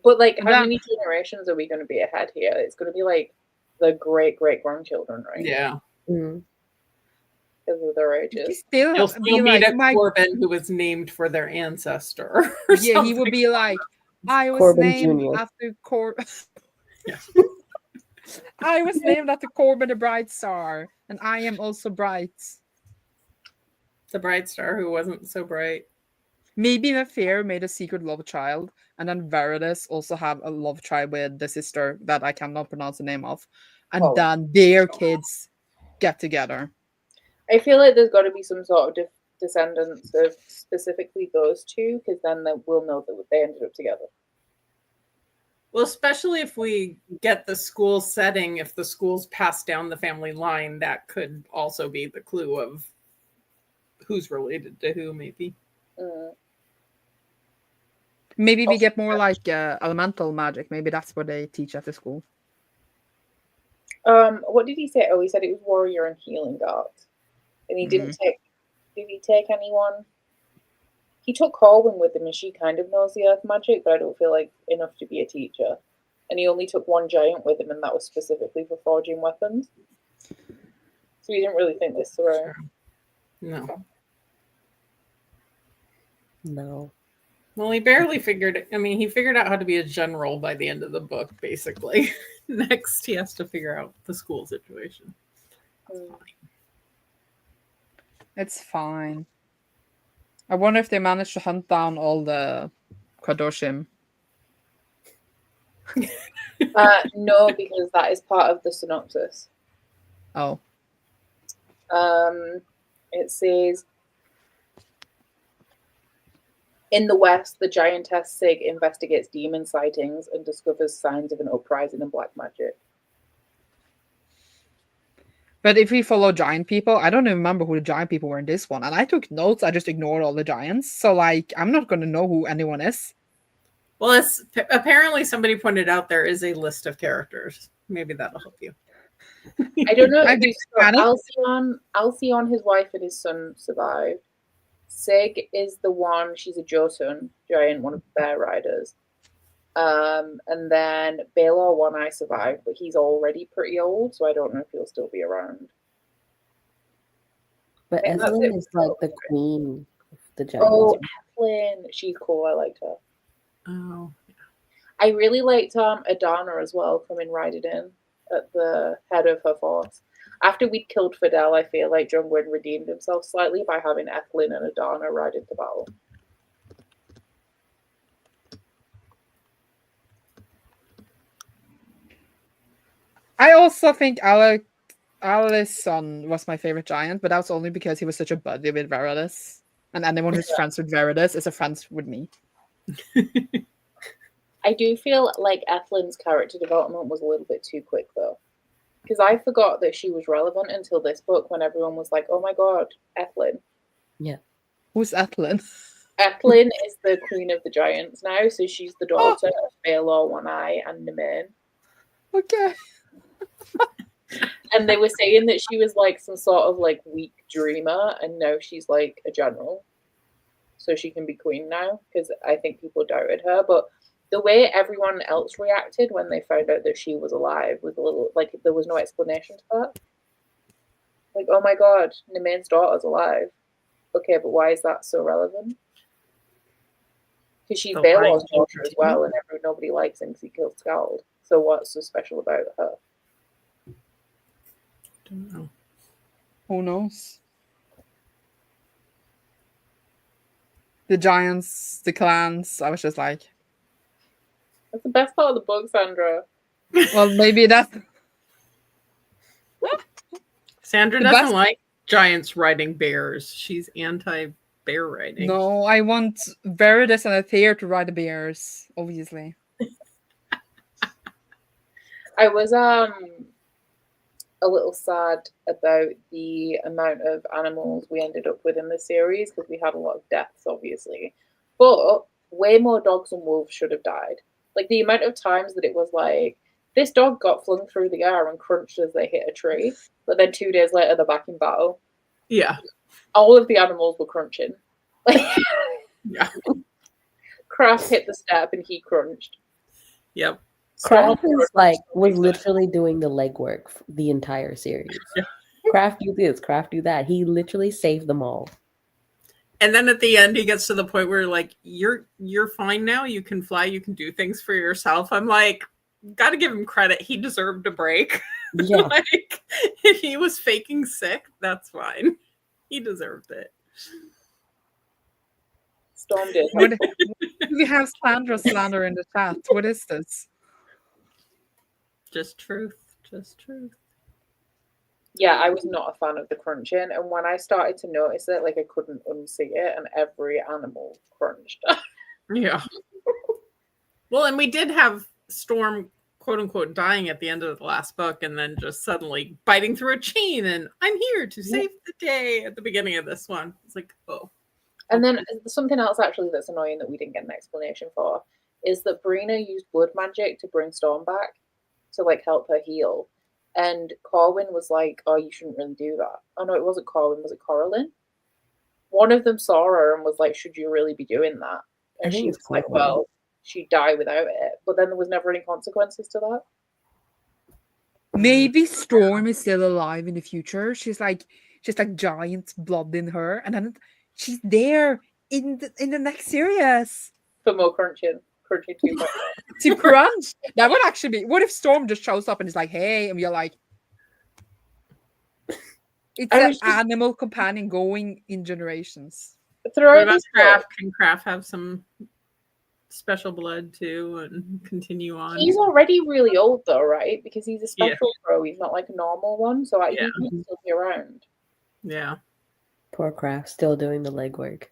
But like, And how then- many generations are we going to be ahead here? It's going to be like the great grandchildren, right? Yeah. Mm. Because of their He ages. still You'll be still meet like, a Corbin who was named for their ancestor. Or yeah, he would something. be like, I was Corbin named Jr. after Corbin. Yeah. I was named after Corbin the Bright Star, and I am also bright. The bright star who wasn't so bright. Maybe Nefer made a secret love child, and then Veritas also have a love child with the sister that I cannot pronounce the name of, and Oh. then their kids get together. I feel like there's got to be some sort of descendants of specifically those two, because then we'll know that they ended up together. Well, especially if we get the school setting, if the school's passed down the family line, that could also be the clue of who's related to who, maybe. Mm. Maybe we get more like elemental magic. Maybe that's what they teach at the school. What did he say? Oh, he said it was warrior and healing arts, and he didn't take. Did he take anyone? He took Corwin with him, and she kind of knows the earth magic, but I don't feel like enough to be a teacher. And he only took one giant with him, and that was specifically for forging weapons. So he didn't really think this through. No. No. Well, he barely figured. I mean, he figured out how to be a general by the end of the book, basically. Next, he has to figure out the school situation. It's fine. I wonder if they managed to hunt down all the Kadoshim. No, because that is part of the synopsis. Oh. It says, in the West, the giantess Sig investigates demon sightings and discovers signs of an uprising in black magic. But if we follow giant people, I don't even remember who the giant people were in this one. And I took notes. I just ignored all the giants. So, like, I'm not going to know who anyone is. Well, it's apparently somebody pointed out there is a list of characters. Maybe that'll help you. I don't know. I Okay, did so panic. Alcyon, his wife and his son survived. Sig is the one, she's a Jotun giant, one of the bear riders. And then Baelor One Eye survived, but he's already pretty old, so I don't know if he'll still be around. But I think that's Evelyn it. is like the queen of the giants. Oh, Evelyn. She's cool. I liked her. Oh. I really liked Adana as well, coming riding in at the head of her force. After we'd killed Fidel, I feel like John Gwynne redeemed himself slightly by having Evelyn and Adana ride into battle. I also think Alison was my favorite giant, but that was only because he was such a buddy with Veritas. And anyone who's friends with Veritas is a friend with me. I do feel like Evelyn's character development was a little bit too quick, though. Because I forgot that she was relevant until this book when everyone was like, oh my god, Evelyn. Yeah. Who's Etlin? Evelyn is the queen of the giants now, so she's the daughter of Baelor One Eye and Nymain. Okay. And they were saying that she was like some sort of like weak dreamer, and now she's like a general. So she can be queen now, because I think people doubted her. But the way everyone else reacted when they found out that she was alive was a little like there was no explanation to that. Like, oh my god, Nymain's daughter's alive. Okay, but why is that so relevant? Because she's Baelor's daughter as well, and nobody likes him because he killed Skald. So what's so special about her? Don't know. Who knows? The giants, the clans. I was just like, That's the best part of the book, Sandra. well, maybe that's. Sandra The doesn't best- like giants riding bears. She's anti-bear riding. No, I want Veritas and Aether to ride the bears, obviously. I was a little sad about the amount of animals we ended up with in the series because we had a lot of deaths, obviously. But way more dogs and wolves should have died. Like the amount of times that it was like, this dog got flung through the air and crunched as they hit a tree, but then 2 days later they're back in battle. Yeah. All of the animals were crunching. Like, Yeah. Kraft hit the step and he crunched. Yep. Kraft is like was literally doing the legwork the entire series. Yeah. Kraft do this, Kraft do that. He literally saved them all. And then at the end, he gets to the point where like, you're fine now. You can fly. You can do things for yourself. I'm like, got to give him credit. He deserved a break. Yeah. Like, if he was faking sick, that's fine. He deserved it. Storm did. We have slander in the chat. What is this? Just truth. Just truth. Yeah, I was not a fan of the crunching, and when I started to notice it, like I couldn't unsee it, and every animal crunched. Yeah. Well, and we did have Storm, quote unquote, dying at the end of the last book, and then just suddenly biting through a chain, and I'm here to save the day at the beginning of this one. It's like, oh. And then something else actually that's annoying that we didn't get an explanation for is that Brina used blood magic to bring Storm back to like help her heal. And Corwin was like, oh, you shouldn't really do that. Oh, no, it wasn't Corwin. Was it Coraline? One of them saw her and was like, should you really be doing that? And she was like, well, she'd die without it. But then there was never any consequences to that. Maybe Storm is still alive in the future. She's like giant blood in her. And then she's there in the next series. For more crunching 2.0. To crunch. That would actually be. What if Storm just shows up and is like, hey, and we're like, it's an animal companion going in generations. What about Kraft? Can Kraft have some special blood too and continue on? He's already really old though, right? Because he's a special pro. He's not like a normal one, so I think he'll still be around. Yeah. Poor Kraft, still doing the legwork.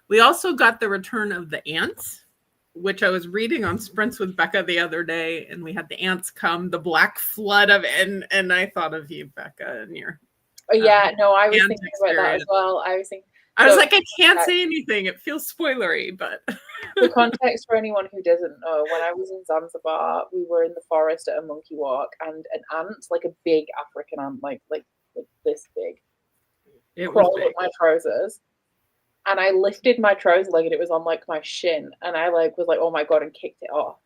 We also got the return of the ants. which I was reading on Sprints with Becca the other day, and we had the ants come, the black flood of it, and I thought of you, Becca, and your Yeah, no, I was ant thinking about that as experience. well. I was thinking. I was So, like, I can't say anything. It feels spoilery, but for context for anyone who doesn't know, when I was in Zanzibar, we were in the forest at a monkey walk, and an ant, like a big African ant, like this big, it was crawled up big. my trousers, and I lifted my trouser leg, and it was on like my shin, and I like was like, oh my god, and kicked it off,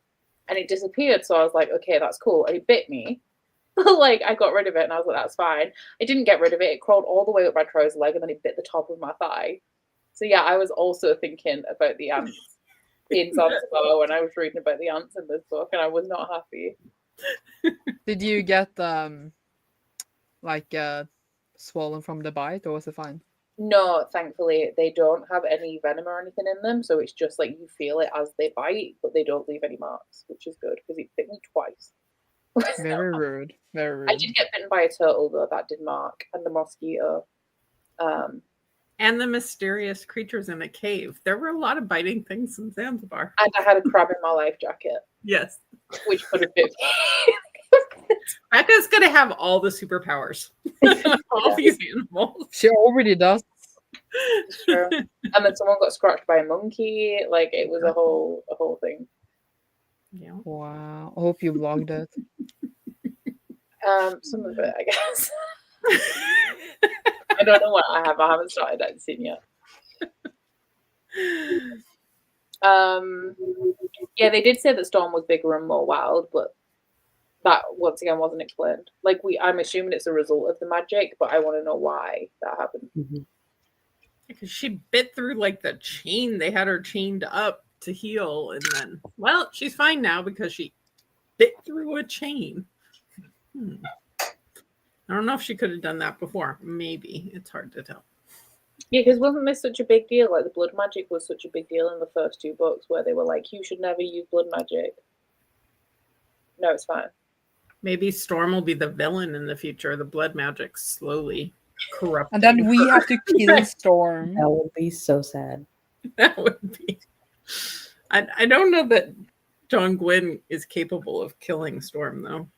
and it disappeared. So I was like, okay, that's cool. And it bit me. Like I got rid of it, and I was like, that's fine. I didn't get rid of it. It crawled all the way up my trouser leg, and then it bit the top of my thigh. So yeah, I was also thinking about the ants in Zanzibar when I was reading about the ants in this book, and I was not happy. Did you get like swollen from the bite, or was it fine? No, thankfully they don't have any venom or anything in them, so it's just like you feel it as they bite, but they don't leave any marks, which is good because it bit me twice. Very rude. Very rude. I did get bitten by a turtle though, that did mark, and the mosquito. And the mysterious creatures in a cave. There were a lot of biting things in Zanzibar. And I had a crab in my life jacket, Yes. which could have bit me. Becca's gonna have all the superpowers. All these animals. She already does. Sure. And then someone got scratched by a monkey. Like it was a whole thing. Yeah. Wow. I hope you vlogged it. Some of it, I guess. I don't know what I have. I haven't started editing yet. Yeah, they did say that Storm was bigger and more wild, but that once again wasn't explained. Like I'm assuming it's a result of the magic, but I want to know why that happened. Mm-hmm. Because she bit through like the chain. They had her chained up to heal, and then she's fine now because she bit through a chain. I don't know if she could have done that before. Maybe. It's hard to tell. Yeah, because wasn't this such a big deal? Like the blood magic was such a big deal in the first two books where they were like, you should never use blood magic. No, it's fine. Maybe Storm will be the villain in the future. The blood magic slowly corrupts. And then we have to kill Storm. That would be so sad. That would be. I don't know that John Gwynne is capable of killing Storm, though.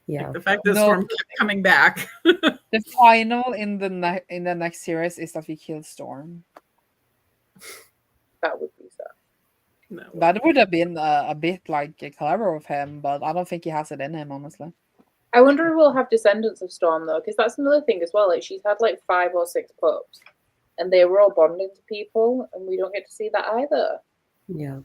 Yeah. Like the fact that Storm kept coming back. The final in the next series is that we kill Storm. That would be sad. No. That would have been a bit like clever of him, but I don't think he has it in him, honestly. I wonder if we'll have descendants of Storm though, because that's another thing as well. Like she's had like 5 or 6 pups, and they were all bonding to people, and we don't get to see that either. Yeah.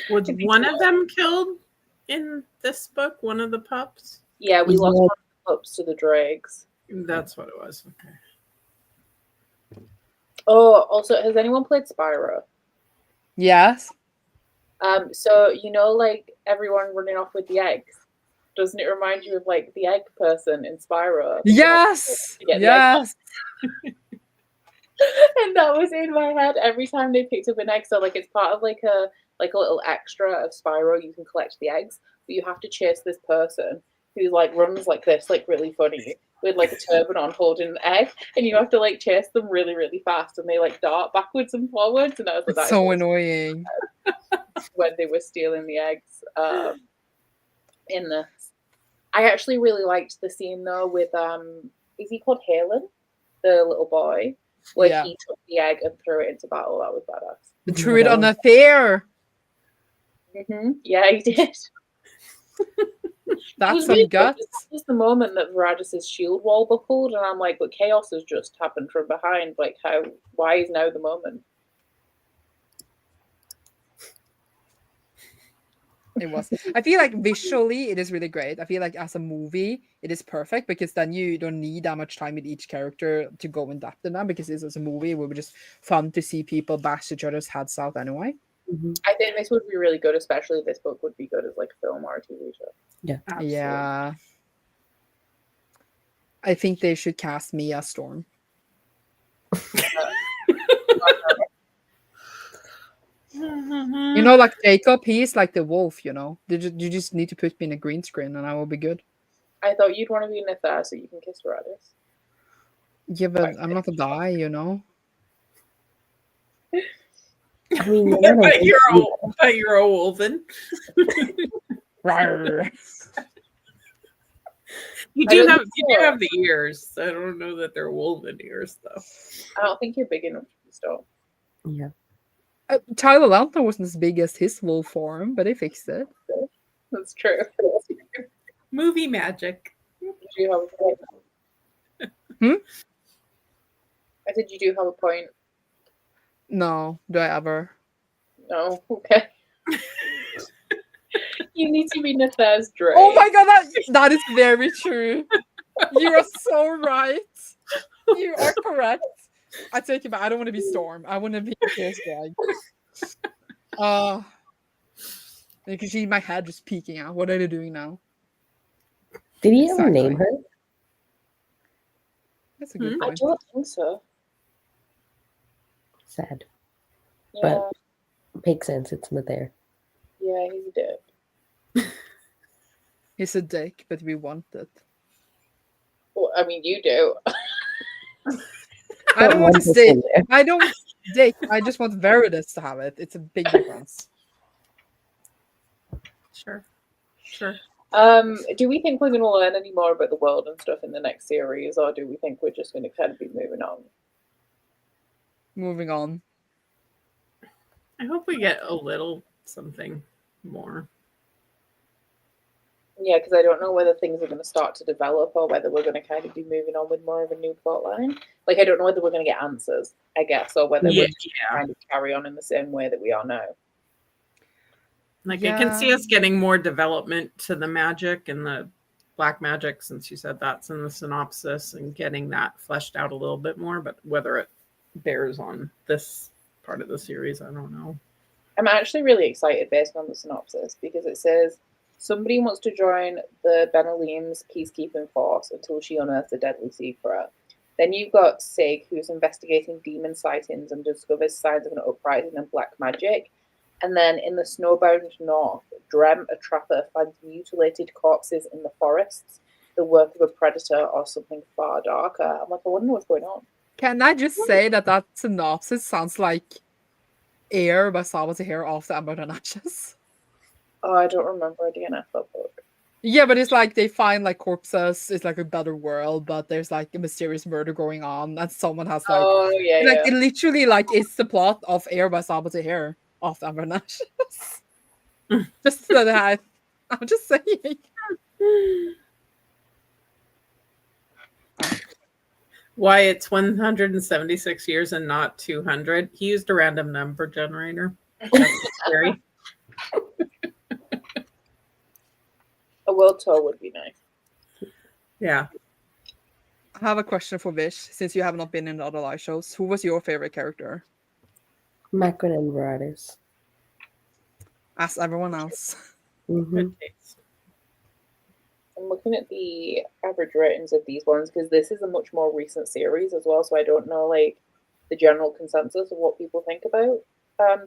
Was one of them killed in this book? One of the pups? Yeah, we lost one of the pups to the dregs. That's what it was. Okay. Oh, also, has anyone played Spyro? Yes. So you know, like everyone running off with the eggs. Doesn't it remind you of like the egg person in Spyro? Yes. Yes. And that was in my head every time they picked up an egg. So like it's part of like a little extra of Spyro. You can collect the eggs, but you have to chase this person who like runs like this, like really funny, with like a turban on holding an egg, and you have to like chase them really, really fast, and they like dart backwards and forwards. And I was like, that's so annoying. When they were stealing the eggs in this. I actually really liked the scene though with is he called Halen, the little boy, where he took the egg and threw it into battle. That was badass. Threw it on a fair. Yeah, he did. That's some guts. This is the moment that Varadis' shield wall buckled, and I'm like, but chaos has just happened from behind. Like, why is now the moment? It was. I feel like visually it is really great. I feel like as a movie it is perfect because then you don't need that much time with each character to go in depth in them, because it's as a movie it would be just fun to see people bash each other's heads out anyway. I think this would be really good, especially this book would be good as like a film or a TV show. Yeah. Absolutely. Yeah. I think they should cast me as Storm. You know, like Jacob, he's like the wolf, you know. You just need to put me in a green screen and I will be good. I thought you'd want to be in Nithar so you can kiss Varadis. Yeah, but I'm not a guy, you know. I mean, you're not an but you're a wolven. You do have the ears. I don't know that they're wolven ears though. I don't think you're big enough to be Storm. Yeah. Tyler Lautner wasn't as big as his wolf form, but they fixed it. That's true. Movie magic. You do have a point. I said you do have a point. No, do I ever? No, okay. You need to be Natha's Drake. Oh my god, that is very true. You are so right. You are correct. I take it back. I don't want to be Storm. I want to be Fierce Drag. You can see my head just peeking out. What are they doing now? Did he ever name her? That's a good I point. don't think so. Sad. Yeah, But makes sense. It's Mather. yeah, he's a dick. He's a dick, but we want it. Well, I mean, you do. I don't want to say. I don't want dick. I just want Veritas to have it. It's a big difference. Sure. Do we think we're going to learn any more about the world and stuff in the next series, or do we think we're just going to kind of be moving on? Moving on. I hope we get a little something more. Yeah, because I don't know whether things are going to start to develop or whether we're going to kind of be moving on with more of a new plot line. Like, I don't know whether we're going to get answers, I guess, or whether we're just kind of carry on in the same way that we are now. Like, I can see us getting more development to the magic and the black magic, since you said that's in the synopsis, and getting that fleshed out a little bit more. But whether it bears on this part of the series, I don't know. I'm actually really excited based on the synopsis because it says somebody wants to join the Benaleem's peacekeeping force until she unearths a deadly secret. Then you've got Sig, who's investigating demon sightings and discovers signs of an uprising and black magic. And then in the snowbound north, Drem, a trapper, finds mutilated corpses in the forests, the work of a predator or something far darker. I'm like, I wonder what's going on. Can I just say that synopsis sounds like Air by Salva Tahir off the Ember and Ashes? Oh, I don't remember a DNF book. Yeah, but it's like they find like corpses. It's like a better world, but there's like a mysterious murder going on, and someone has like, it literally like is the plot of Air by Salva Tahir off the Ember and Ashes. Just so that I'm just saying. Why it's 176 years and not 200. He used a random number generator. That's scary. A world tour would be nice. Yeah. I have a question for Vish, since you have not been in the other live shows. Who was your favorite character? Macron and Veritas. As everyone else. Mm-hmm. I'm looking at the average ratings of these ones because this is a much more recent series as well, so I don't know like the general consensus of what people think about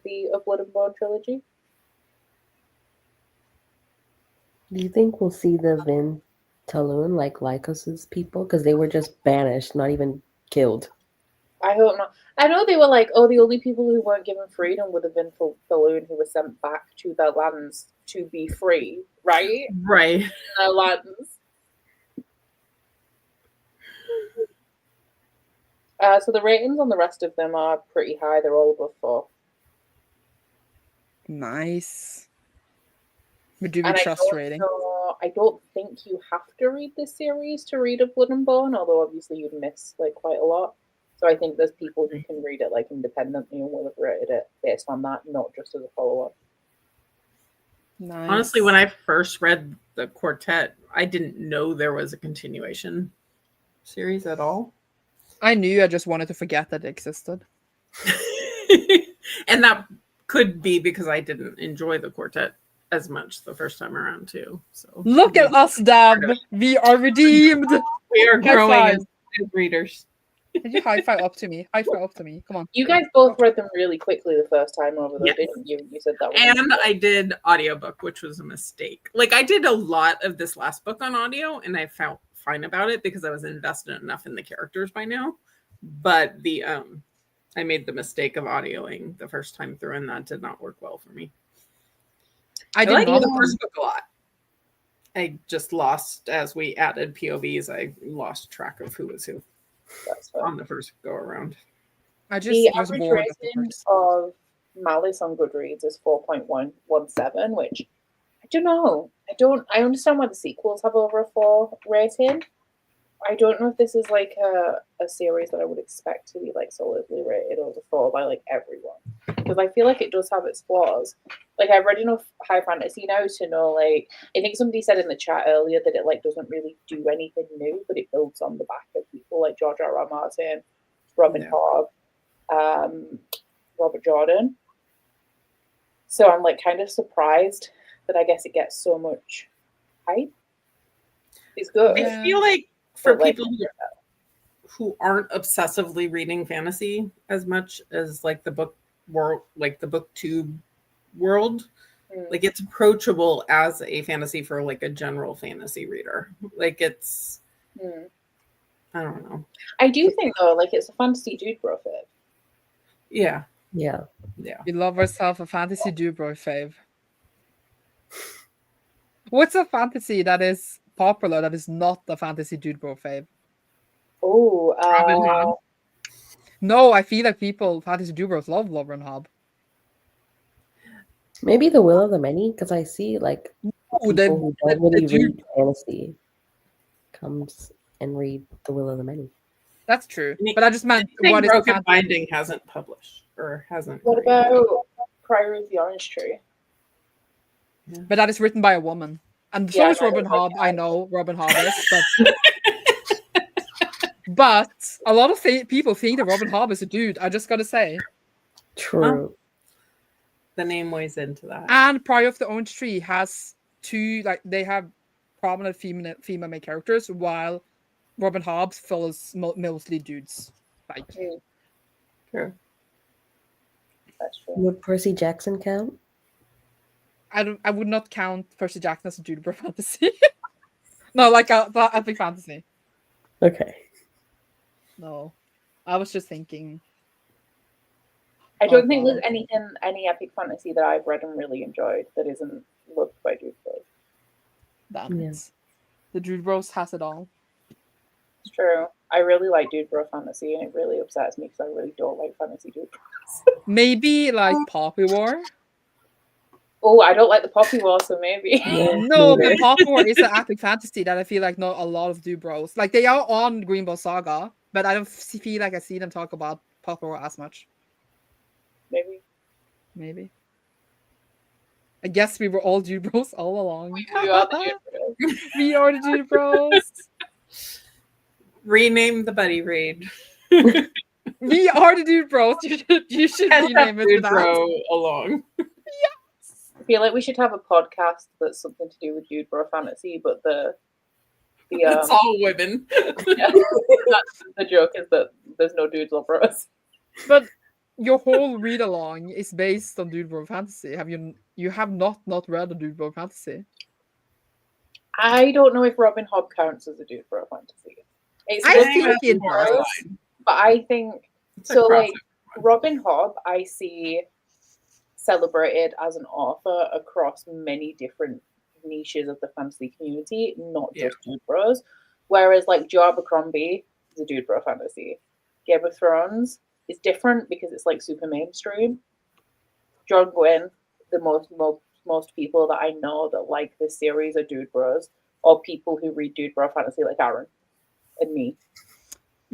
the Of Blood and Bone trilogy. Do you think we'll see the Vin Talon like Lycos's people? Because they were just banished, not even killed. I hope not. I know they were like, oh, the only people who weren't given freedom were the Vin Talon who were sent back to their lands to be free, right? Right. Their lands. So the ratings on the rest of them are pretty high. They're all above 4. Nice. But do we trust rating? I don't think you have to read this series to read Of Blood and Bone, although obviously you'd miss like quite a lot. So I think there's people who can read it like independently and will have rated it based on that, not just as a follow-up. Nice. Honestly, when I first read the quartet, I didn't know there was a continuation series at all. I knew, I just wanted to forget that it existed. And that could be because I didn't enjoy the quartet as much the first time around too. So look at us, Dab. We are redeemed. We are growing as readers. Did you high five up to me? High five up to me. Come on. You guys both read them really quickly the first time over, though, didn't you? You said that. And I did audiobook, which was a mistake. Like I did a lot of this last book on audio, and I felt fine about it because I was invested enough in the characters by now. But the I made the mistake of audioing the first time through, and that did not work well for me. I did liked not. the first book a lot. I just lost, as we added POVs, I lost track of who was who That's fair. on the first go around. I just The was average bored at the rating first. of Malice on Goodreads is 4.117, which I don't know. I understand why the sequels have over a 4 rating. I don't know if this is like a series that I would expect to be like solidly rated over 4 by like everyone, because I feel like it does have its flaws. Like, I've read enough high fantasy now to know, like, I think somebody said in the chat earlier that it like doesn't really do anything new, but it builds on the back of people like George R.R. Martin, Robin Hobb, Robert Jordan. So I'm like kind of surprised that I guess it gets so much hype. It's good. I feel like for But, like, people who aren't obsessively reading fantasy as much as like the book world, like the booktube world, like it's approachable as a fantasy for like a general fantasy reader. Like it's, I don't know. I do think though, like it's a fantasy dude bro fave. Yeah. Yeah. Yeah. We love ourselves a fantasy dude-bro fave. What's a fantasy that is popular that is not a fantasy dude-bro fave? Oh, Robin Hobb. No, I feel like fantasy dude-bros love Robin Hobb. Maybe The Will of the Many, because I see like people who don't really read fantasy comes and read The Will of the Many. That's true, but I just meant what is Broken Binding hasn't published or hasn't. What about Priory of the Orange Tree? Yeah. But that is written by a woman, and so is Robin Hobb. I know Robin Hobb is, but a lot of people think that Robin Hobb is a dude. I just gotta say, true. The name weighs into that. And Priory of the Orange Tree has two, like they have prominent female main characters, while Robin Hobb follows mostly dudes. Like, true. That's true. Would Percy Jackson count? I would not count Percy Jackson as a dude bro fantasy. No, like a epic fantasy. Okay. No, I was just thinking. I don't think there's any epic fantasy that I've read and really enjoyed that isn't loved by dude bros. Damn it. The dude bros has it all. It's true. I really like dude bro fantasy, and it really upsets me because I really don't like fantasy dude bros. Maybe like Poppy War. Oh, I don't like the Poppy War, so maybe. No, but Poppy War is an epic fantasy that I feel like not a lot of dude bros. Like they are on Greenbow Saga, but I don't feel like I see them talk about Poppy War as much. Maybe. I guess we were all dude bros all along. We are the dude bros. We are the dude bros. Rename the buddy raid. We are the dude bros. You should rename it dude that. Bro along. Yes. I feel like we should have a podcast that's something to do with dude bro fantasy, but it's all women. Yeah, the joke is that there's no dudes or bros. But your whole read along is based on dude bro fantasy. You have not read a dude bro fantasy? I don't know if Robin Hobb counts as a dude bro fantasy. I think it does. But I think so. Like Robin Hobb, I see celebrated as an author across many different niches of the fantasy community, not just dude bros. Whereas like Joe Abercrombie is a dude bro fantasy. Game of Thrones is different because it's like super mainstream. John Gwynne, the most people that I know that like this series are dude bros, or people who read dude bro fantasy like Aaron and me.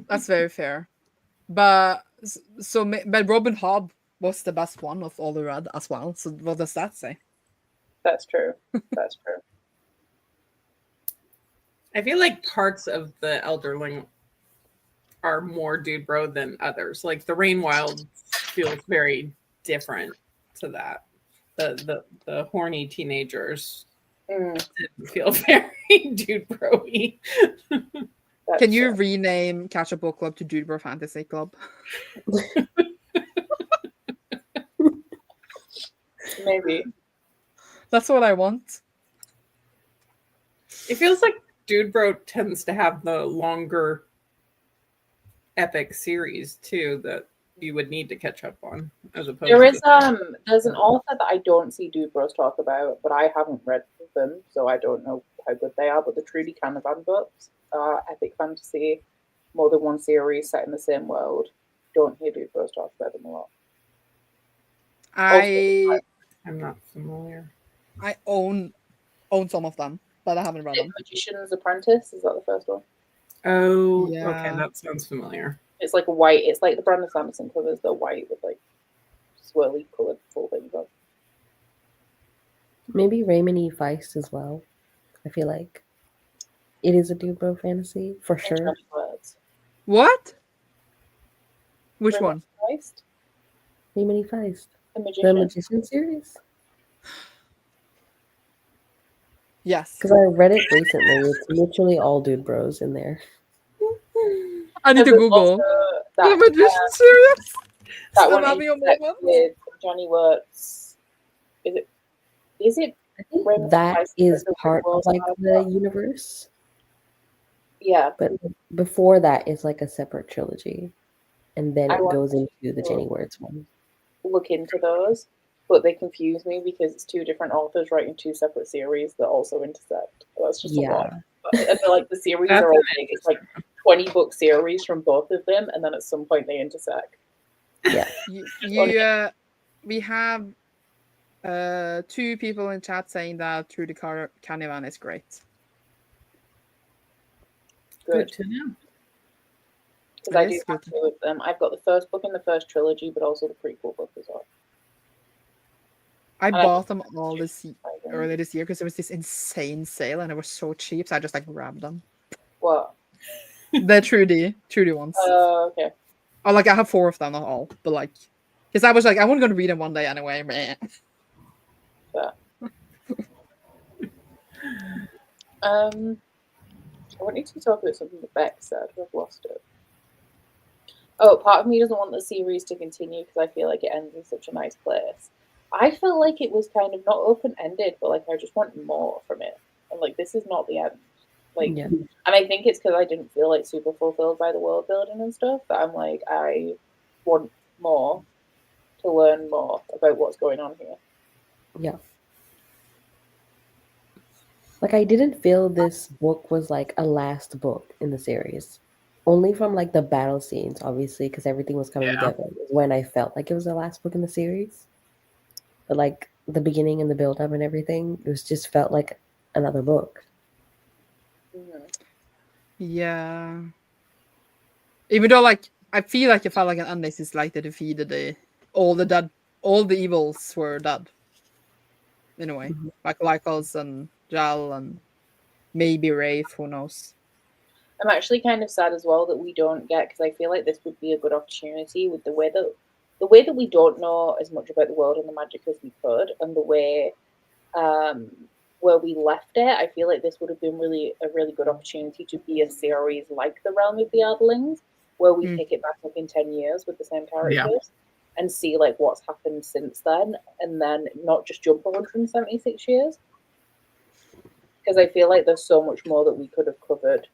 That's very fair. But Robin Hobb was the best one of all the read as well. So what does that say? That's true. That's true. I feel like parts of the Elderling are more dude bro than others. Like the Rainwild feels very different to that. The horny teenagers didn't feel very dude bro-y. Can you rename Catch a Book Club to Dude Bro Fantasy Club? Maybe. That's what I want. It feels like Dude Bro tends to have the longer epic series too. you would need to catch up on, as opposed There is to there's an author that I don't see Dude Bros talk about, but I haven't read them, so I don't know how good they are. But the Trudy Canavan books are epic fantasy, more than one series set in the same world. Don't hear Dude Bros talk about them a lot. I I'm not familiar. own some of them, but I haven't read them. Magician's Apprentice, is that the first one? Oh, Yeah. okay, that sounds familiar. It's like a white. It's like the Brandon Sanderson covers. They're white with like swirly coloured full things on. Maybe Raymond E. Feist as well. I feel like it is a Dude Bro fantasy for In sure. 20 words. What? Which Raymond one? Christ, Raymond E. Feist, the the Magician. Magician series. Yes. Because I read it recently. It's literally all Dude Bros in there. I need And to there's Google. also The that, Magician series? that Still one having a intersects moment? with Johnny Wirtz. Is it? I think Raymond that Feist is the part of world like out of the that? universe. Yeah, But before that is like a separate trilogy. And then I it want goes into the to Jenny Words one. look into those, but they confuse me because it's two different authors writing two separate series that also intersect. So that's just a lot. Yeah. But I feel like the series That's are all big. It's like 20 book series from both of them, and then at some point they intersect. Yeah. We have two people in chat saying that Trudy Canavan is great. Good Good. to know. Because I It do is have good. two of them. I've got the first book in the first trilogy, but also the prequel book as well. I And I bought think them all earlier this year because there was this insane sale and they were so cheap, so I just like grabbed them. What? The Trudy ones. Okay. Oh, like I have 4 of them, not all, but like, because I was like, I wasn't gonna read them one day anyway, man. I wanted to talk about something that Beck said, but I've lost it. Oh, part of me doesn't want the series to continue because I feel like it ends in such a nice place. I felt like it was kind of not open-ended, but like I just want more from it. And like this is not the end. Like, Yeah. and I think it's because I didn't feel like super fulfilled by the world building and stuff. That I'm like, I want more to learn more about what's going on here. Yeah. Like I didn't feel this book was like a last book in the series. Only from like the battle scenes, obviously, because everything was coming together, was when I felt like it was the last book in the series. But like the beginning and the build up and everything, it was just felt like another book. Mm-hmm. Yeah. Even though like I feel like it felt like an ending is like they defeated all the evils were dead. In a way. Mhm. Like Lycos and Jal and maybe Wraith, who knows. I'm actually kind of sad as well that we don't get, because I feel like this would be a good opportunity with the way that we don't know as much about the world and the magic as we could, and the way where we left it. I feel like this would have been a really good opportunity to be a series like The Realm of the Ardlings, where we pick it back up in 10 years with the same characters and see like what's happened since then, and then not just jump 176 years. Because I feel like there's so much more that we could have covered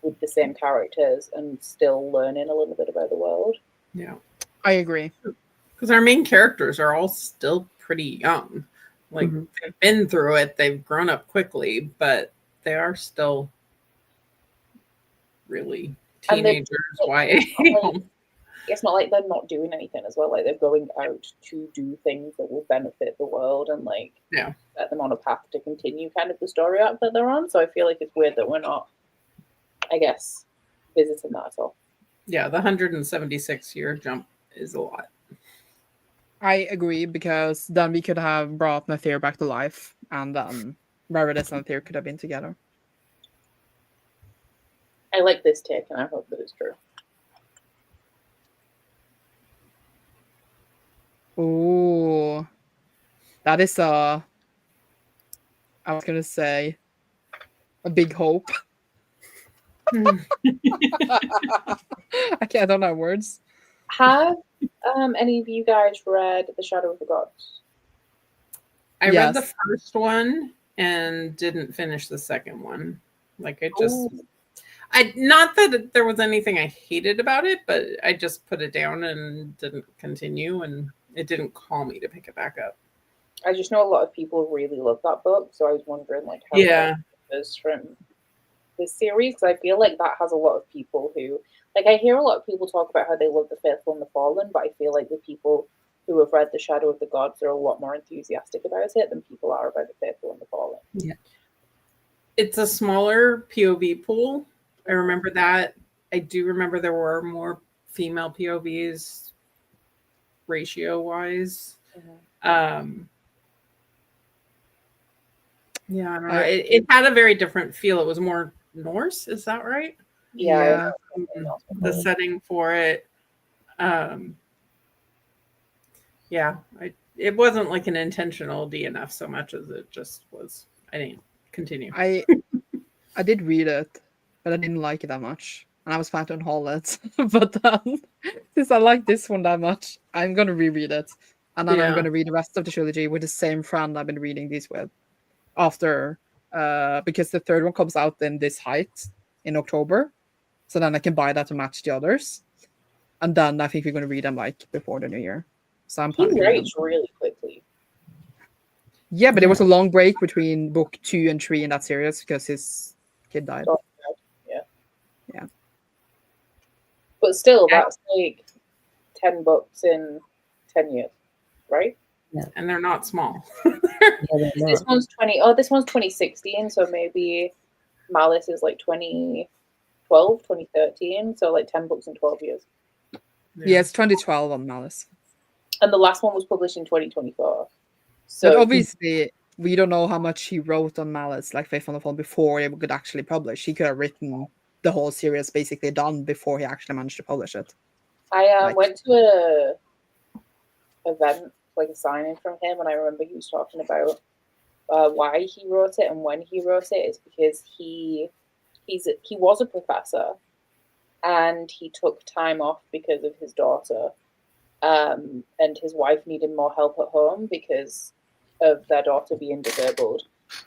with the same characters and still learning a little bit about the world. Yeah. I agree. Because our main characters are all still pretty young. Like they've been through it, they've grown up quickly, but they are still really teenagers. It's not like they're not doing anything as well. Like they're going out to do things that will benefit the world and like set them on a path to continue kind of the story arc that they're on. So I feel like it's weird that we're not, I guess, visiting that at all. Yeah, the 176-year jump is a lot. I agree, because then we could have brought Nathir back to life, and then Raritas and Nathir could have been together. I like this take, and I hope that it's true. Ooh, that is I was gonna say a big hope. I don't have words. Have any of you guys read The Shadow of the Gods? I read the first one and didn't finish the second one. Like Not that there was anything I hated about it, but I just put it down and didn't continue, and it didn't call me to pick it back up. I just know a lot of people really love that book, so I was wondering like how Yeah. it is from this series, because I feel like that has a lot of people who, like, I hear a lot of people talk about how they love The Faithful and the Fallen, but I feel like the people who have read The Shadow of the Gods are a lot more enthusiastic about it than people are about The Faithful and the Fallen. Yeah. It's a smaller POV pool. I remember that. I do remember there were more female POVs ratio-wise. Yeah, I don't know. It had a very different feel. It was more Norse, is that right? Yeah. The setting for it. Yeah, it wasn't like an intentional DNF so much as it just was. I didn't continue. I did read it, but I didn't like it that much. And I was planning to unhaul it. But since I like this one that much, I'm going to reread it. And then I'm going to read the rest of the trilogy with the same friend I've been reading these with. After, because the third one comes out in this height in October. So then I can buy that to match the others. And then I think we're going to read them like before the new year. So I'm planning He writes really quickly. Yeah, but there was a long break between book 2 and 3 in that series because his kid died. Oh, yeah. But still, that's like 10 books in 10 years, right? Yeah. And they're not small. This one's 2016, so maybe Malice is like 2012, 2013, so like 10 books in 12 years. Yeah, it's 2012 on Malice. And the last one was published in 2024. So but obviously, we don't know how much he wrote on Malice, like Faith on the Fall, before it could actually publish. He could have written the whole series basically done before he actually managed to publish it. I went to a event, like a signing from him, and I remember he was talking about why he wrote it and when he wrote it. It's because he was a professor, and he took time off because of his daughter, and his wife needed more help at home because of their daughter being disabled.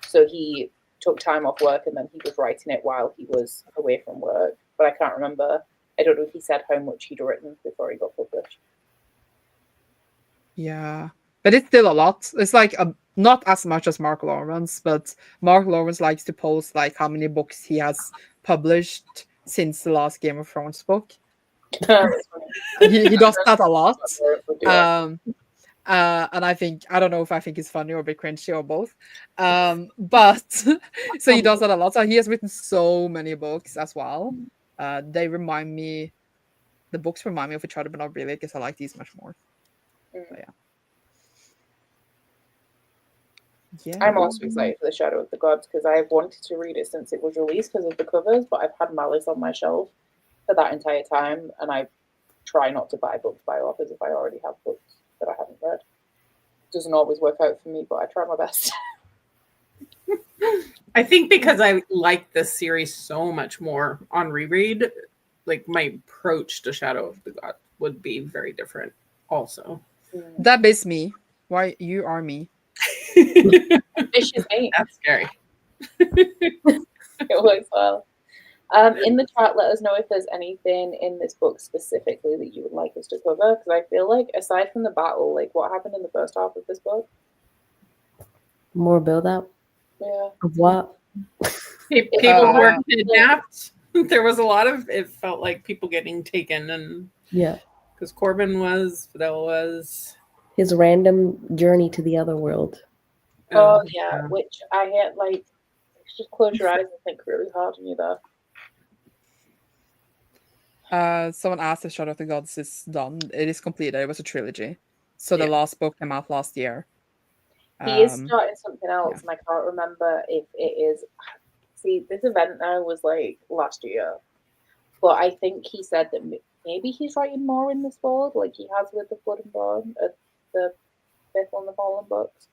So he took time off work, and then he was writing it while he was away from work. But I can't remember. I don't know if he said how much he'd written before he got published. Yeah, but it's still a lot. It's like not as much as Mark Lawrence, but Mark Lawrence likes to post like how many books he has published since the last Game of Thrones book. he does that a lot. And I don't know if I think it's funny or a bit cringy or both. But so he does that a lot. So he has written so many books as well. The books remind me of each other, but not really, because I like these much more. So, yeah. I'm also excited for The Shadow of the Gods because I've wanted to read it since it was released because of the covers, but I've had Malice on my shelf for that entire time, and I try not to buy books by authors if I already have books that I haven't read. It doesn't always work out for me, but I try my best. I think because I like this series so much more on reread, like my approach to Shadow of the God would be very different also. That is me. Why you are me? This is me. That's scary. It works well. In the chat, let us know if there's anything in this book specifically that you would like us to cover, because I feel like aside from the battle, like what happened in the first half of this book? More build up? Yeah. Of what? People were kidnapped. There was a lot of, it felt like people getting taken, and yeah, because Corbin was, Fidel was. His random journey to the other world. Oh yeah, which I had like, just close your eyes and think really hard on you there. Someone asked if Shadow of the Gods is done. It is completed. It was a trilogy. So the last book came out last year. He is starting something else, and I can't remember if it is. See, this event now was like last year, but I think he said that maybe he's writing more in this world, like he has with the Blood and Bone, the Faithful and the Fallen books.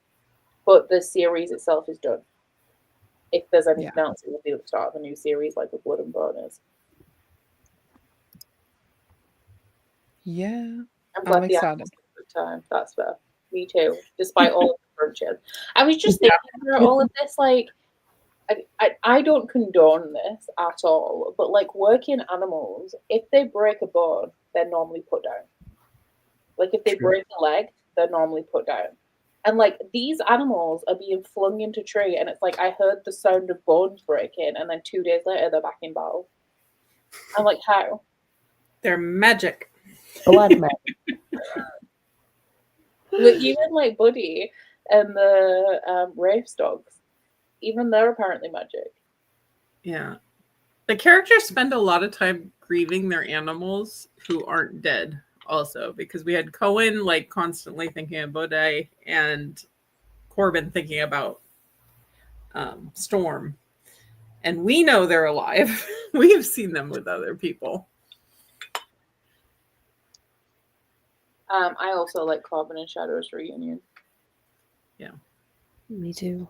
But the series itself is done. If there's anything else, it will be the start of a new series, like the Blood and Bone is. Yeah, I'm glad the actors had a good time. That's fair. Me too. Despite all of the crunches, I was just thinking about all of this. Like, I don't condone this at all, but like working animals, if they break a bone, they're normally put down. Like if they True. break a leg, they're normally put down. And like these animals are being flung into tree, and it's like I heard the sound of bones breaking, and then 2 days later they're back in battle. I'm like, how? They're magic. Blood magic. But even like Buddy and the Rafe's dogs, even they're apparently magic. Yeah. The characters spend a lot of time grieving their animals who aren't dead also, because we had Cohen like constantly thinking of Bodhi and Corbin thinking about Storm. And we know they're alive. We have seen them with other people. I also like Corbin and Shadow's reunion. Yeah. Me too.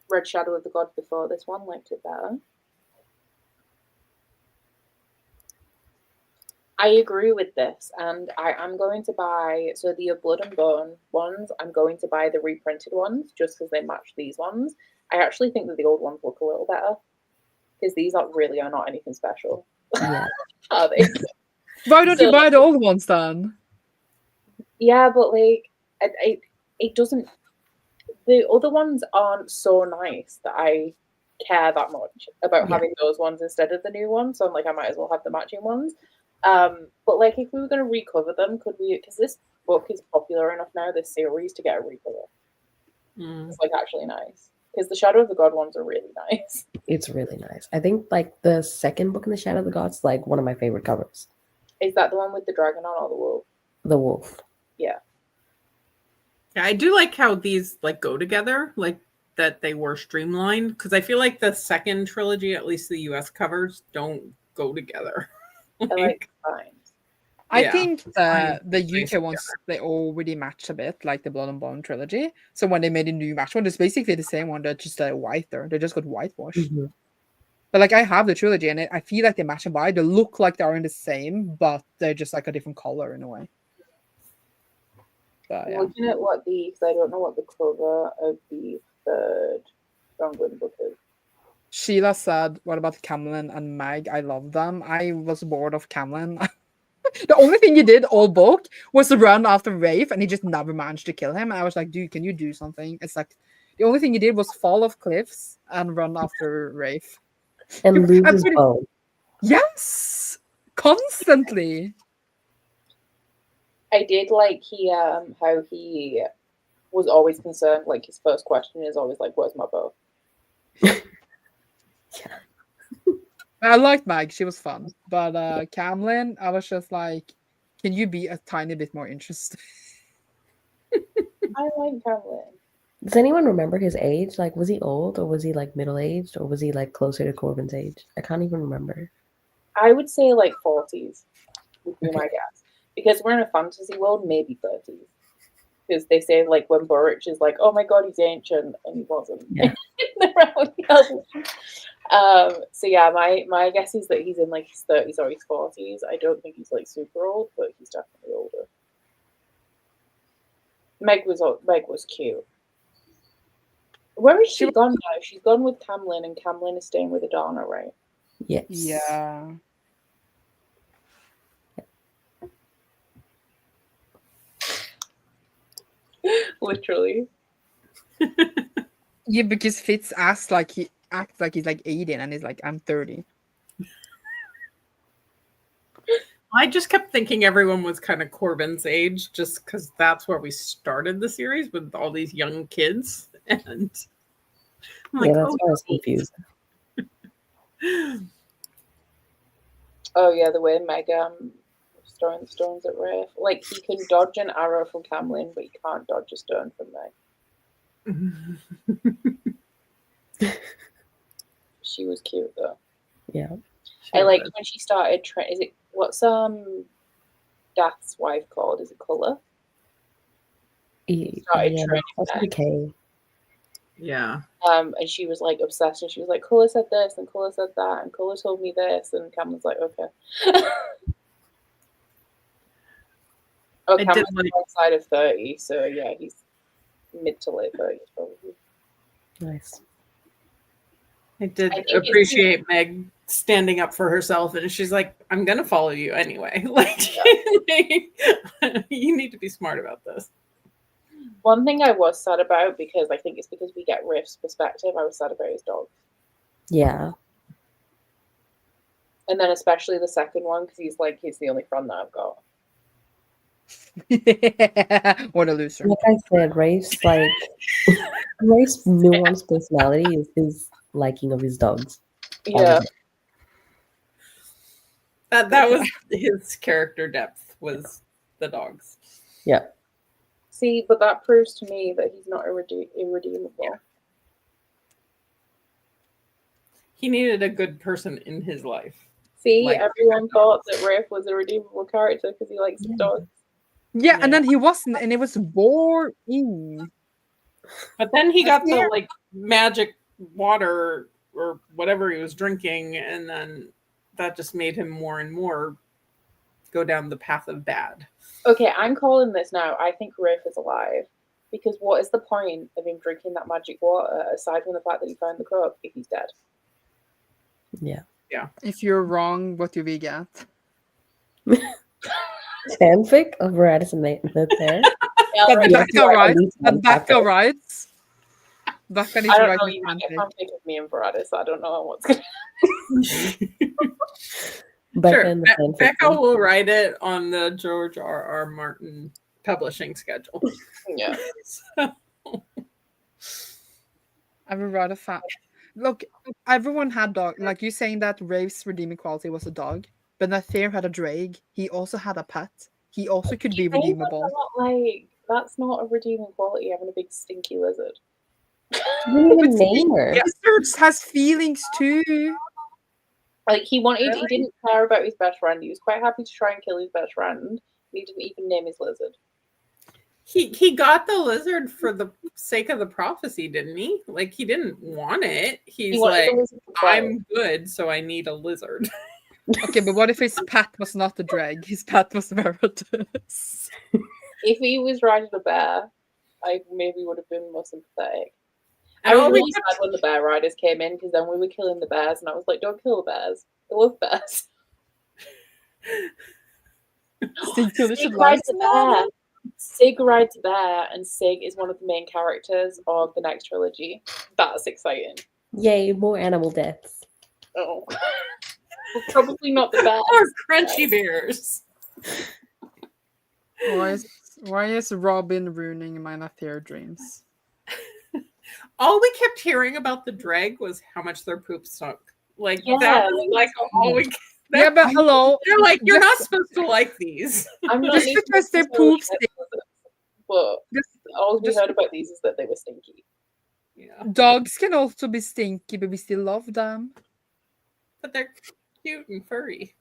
Read Shadow of the God before this one, liked it better. I agree with this, and I'm going to buy, so the Blood and Bone ones, I'm going to buy the reprinted ones just because they match these ones. I actually think that the old ones look a little better because these really are not anything special. Yeah. Are they? Why don't you buy the old ones then? Yeah, but like, it doesn't, the other ones aren't so nice that I care that much about having those ones instead of the new ones. So I'm like, I might as well have the matching ones. But like, if we were going to recover them, could we? Because this book is popular enough now, this series, to get a recover. It's like actually nice because the Shadow of the God ones are really nice. It's really nice. I think like the second book in the Shadow of the Gods, like one of my favorite covers. Is that the one with the dragon on or the wolf? The wolf. Yeah. Yeah, I do like how these like go together, like that they were streamlined, because I feel like the second trilogy, at least the US covers, don't go together. I like fine. I think the UK ones, they already match a bit, like the Blood and Bone trilogy. So when they made a new match one, it's basically the same one. They're just whiter. They just got whitewashed. Mm-hmm. But like I have the trilogy, and I feel like they match and buy. They look like they are in the same, but they're just like a different color in a way. But, yeah. Looking at what because I don't know what the cover of the third Gwynne book is. Sheila said, "What about Camlin and Meg? I love them. I was bored of Camlin. The only thing he did all book was to run after Rafe, and he just never managed to kill him. And I was like, dude, can you do something? It's like the only thing he did was fall off cliffs and run after Rafe. And lose his bow. Yes! Constantly. I did like how he was always concerned, like his first question is always like, where's my bow? Yeah. I liked Meg, she was fun. But Camlin, I was just like, can you be a tiny bit more interesting? I like Camlin. Does anyone remember his age? Like, was he old or was he like middle-aged or was he like closer to Corbin's age? I can't even remember. I would say like 40s would be my guess. Because we're in a fantasy world, maybe 30s. Because they say like when Burrich is like, oh my god, he's ancient, and he wasn't. Yeah. So yeah, my guess is that he's in like his 30s or his 40s. I don't think he's like super old, but he's definitely older. Meg was cute. Where is she gone now? She's gone with Camlin, and Camlin is staying with Adana, right? Yes. Yeah. Literally. Yeah, because Fitz acts like he's like 18 and he's like, I'm 30. I just kept thinking everyone was kind of Corbin's age, just because that's where we started the series with all these young kids. And I'm like, that's why I was confused. Oh yeah, the way Meg was throwing the stones at Rafe. Like he can dodge an arrow from Camlin, but he can't dodge a stone from Meg. She was cute though. Yeah. I liked when she started is it what's Dath's wife called? Is it Colour? Started training okay. Yeah. And she was like obsessed, and she was like, Colour said this, and Colour said that, and Colour told me this, and Cameron's like, okay. Cameron's outside of 30, so yeah, he's mid to late 30s probably. Nice. I did I think it's- appreciate Meg standing up for herself, and she's like, "I'm gonna follow you anyway." Like, you need to be smart about this. One thing I was sad about, because I think it's because we get Riff's perspective, I was sad about his dog. Yeah. And then especially the second one, because he's the only friend that I've got. What a loser. Like I said, Rafe's nuanced personality is his liking of his dogs. Yeah. That was his character depth, was the dogs. Yeah. See, but that proves to me that he's not irredeemable. He needed a good person in his life. See, Like- everyone thought that Riff was a redeemable character because he likes dogs. Yeah, and then he wasn't, and it was boring. But then he got Yeah. the like magic water or whatever he was drinking, and then that just made him more and more go down the path of bad. Okay, I'm calling this now. I think Riff is alive. Because what is the point of him drinking that magic water aside from the fact that he found the cup if he's dead? Yeah. If you're wrong, what do we get? Fanfic of Radis and the pair. Yeah, That Yeah, Becca I writes. need to That unpack Becca it. writes. Becca needs I to don't write know. me You might get fanfic. fanfic of me and Veradis, so I don't know what's going to Becca Sure, and the fanfic. Becca will write it on the George R.R. Martin publishing schedule. Yeah. I would rather Look, everyone had dog. Like you saying that Rafe's redeeming quality was a dog, but Nathair had a drake. He also had a pet. He also could be redeemable. That's not a redeeming quality, having a big stinky lizard. You didn't even name her. Lizards has feelings too. Like, he Really? didn't care about his best friend. He was quite happy to try and kill his best friend. He didn't even name his lizard. He got the lizard for the sake of the prophecy, didn't he? Like, he didn't want it. He's He wanted like, the lizard to fly. I'm good, so I need a lizard. Okay, but what if his pet was not a drag? His pet was Veritas. If he was riding a bear, I maybe would have been more sympathetic. I And was all we really sad when the bear riders came in, because then we were killing the bears, and I was like, don't kill the bears. I love bears. Sig rides a bear. Sig rides a bear, and Sig is one of the main characters of the next trilogy. That's exciting. Yay, more animal deaths. Oh. Well, probably not the bear. Or crunchy bears. Why is Robin ruining my Nathair dreams? All we kept hearing about the drag was how much their poop stunk. Like, Yeah, that was like all we. Yeah, but hello. They're like, you're not Just- supposed to like these. I'm not Just even because their necessarily poops against lizards, but all we just- heard about these is that they were stinky. Yeah, Dogs can also be stinky, but we still love them. but they're cute and furry.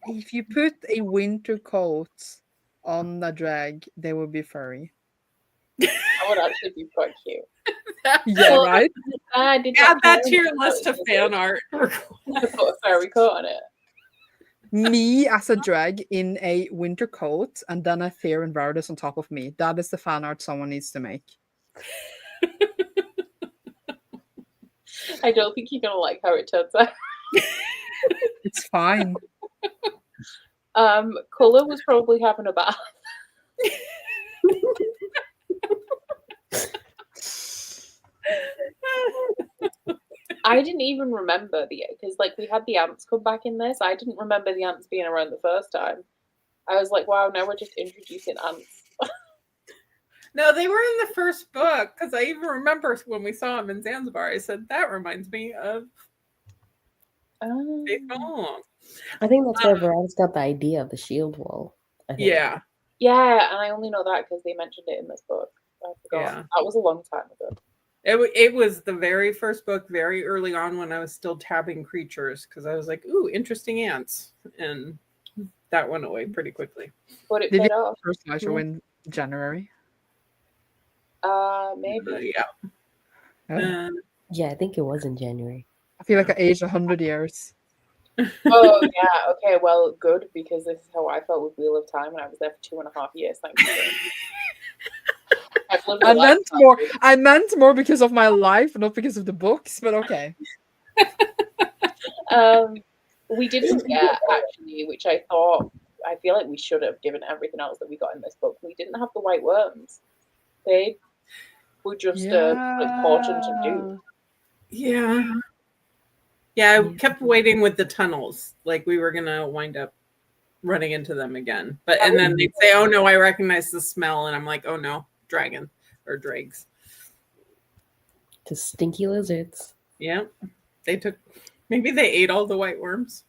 If you put a winter coat on a drag, they will be furry. That would actually be quite cute. Yeah, Well, right? I did Add not that know to your that list of was fan lizard. art. I put a fairy coat on it. Me as a drag in a winter coat, and then a Nathair and Veritas on top of me. That is the fan art someone needs to make. I don't think you're gonna like how it turns out. It's fine. Colour was probably having a bath. I didn't even remember because we had the ants come back in this. I didn't remember the ants being around the first time. I was like, wow, now we're just introducing ants. No, they were in the first book because I even remember when we saw them in Zanzibar. I said that reminds me of Faith Malone. I think that's where Veradis got the idea of the shield wall. I think. Yeah, Yeah, and I only know that because they mentioned it in this book. I forgot. Yeah. That was a long time ago. it was the very first book, very early on when I was still tabbing creatures because I was like, "Ooh, interesting ants," and that went away pretty quickly. But it Did paid you off. first live show in January? Maybe. Yeah. Yeah, I think it was in January. I feel like I aged 100 years. Oh yeah. Okay. Well, good because this is how I felt with Wheel of Time, and I was there for 2.5 years. Thank you. I've lived a I meant lifetime. more. I meant more because of my life, not because of the books. But okay. We didn't get actually, which I feel like we should have given everything else that we got in this book. We didn't have the white worms. They were just important to do. Yeah. Yeah, I kept waiting with the tunnels. Like we were gonna wind up running into them again. And then they'd say, "Oh no, I recognize the smell," and I'm like, "Oh no, dragon or dregs." Just stinky lizards. Yeah. Maybe they ate all the white worms.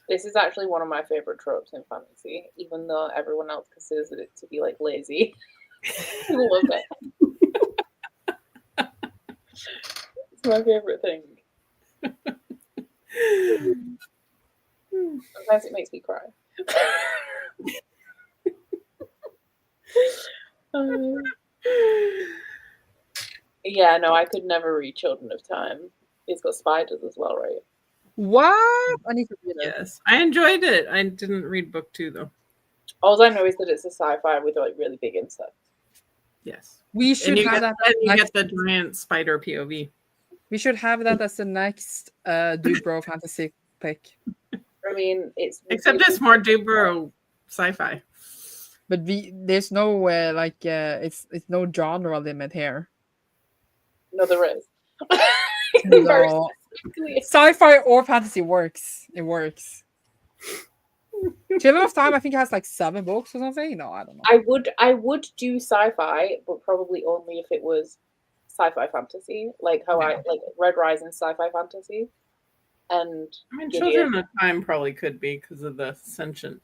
This is actually one of my favorite tropes in fantasy, even though everyone else considers it to be like lazy. I love it. It's my favorite thing. Sometimes it makes me cry. Yeah, no, I could never read Children of Time. It's got spiders as well, right? What? I need to read it. Yes, I enjoyed it. I didn't read book 2 though. All I know is that it's a sci-fi with like really big insects. Yes, We should have that. You get the giant spider POV. We should have that as the next Dubro fantasy pick. I mean, except it's more Dubro sci-fi. But there's no it's no genre limit here. No, there is. No. Sci-fi or fantasy works. It works. Children of Time, I think, has like 7 books or something. No, I don't know. I would do sci-fi, but probably only if it was sci-fi fantasy, like how I like Red Rising sci-fi fantasy. And I mean, Children of Time probably could be because of the sentient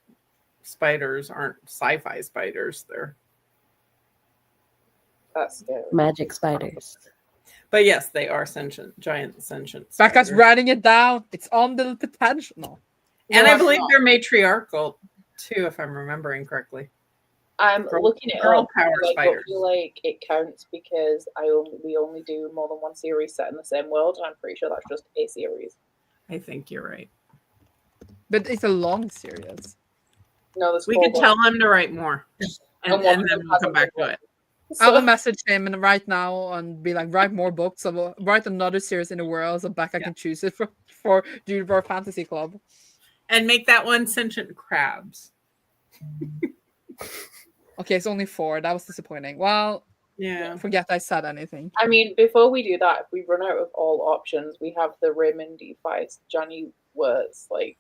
spiders aren't sci-fi spiders. That's scary. Magic spiders. But yes, they are giant sentient spiders. Becca's writing it down. It's on the potential. No. And I believe they're matriarchal too, if I'm remembering correctly. I'm looking at girl power spiders. I feel like it counts because we only do more than one series set in the same world, and I'm pretty sure that's just a series. I think you're right. But it's a long series. No, we could tell him to write more, and then we'll come back to it. I will message him right now and be like, write more books. So write another series in the world so Becca can choose it for Juniper Fantasy Club. And make that one sentient crabs. Okay, it's only 4. That was disappointing. Well, yeah. Forget I said anything. I mean, before we do that, if we run out of all options, we have the Raymond D. Feist, Johnny Wirtz, like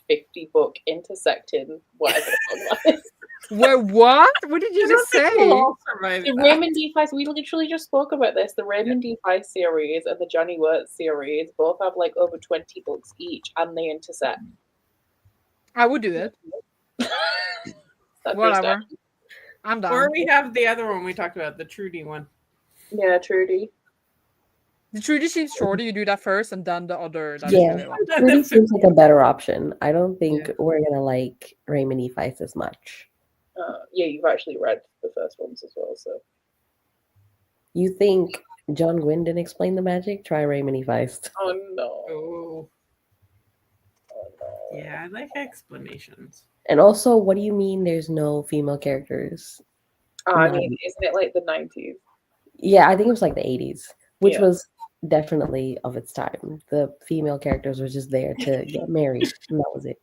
50 book intersecting whatever the fuck that is. Wait, what? What did you just say? The Raymond D. Feist, we literally just spoke about this. The Raymond D. Feist series and the Johnny Wirtz series both have like over 20 books each, and they intersect. I would do it. Whatever. I'm done. Or we have the other one we talked about, the Trudy one. Yeah, Trudy. The Trudy seems shorter. You do that first, and then the other. Trudy seems like a better option. I don't think we're gonna like Raymond E. Feist as much. Yeah, you've actually read the first ones as well, so. You think John Gwynne didn't explain the magic? Try Raymond E. Feist. Oh no. Oh no. Yeah, I like explanations. And also, what do you mean there's no female characters? I mean, isn't it like the 90s? Yeah, I think it was like the 80s, which was definitely of its time. The female characters were just there to get married, and that was it.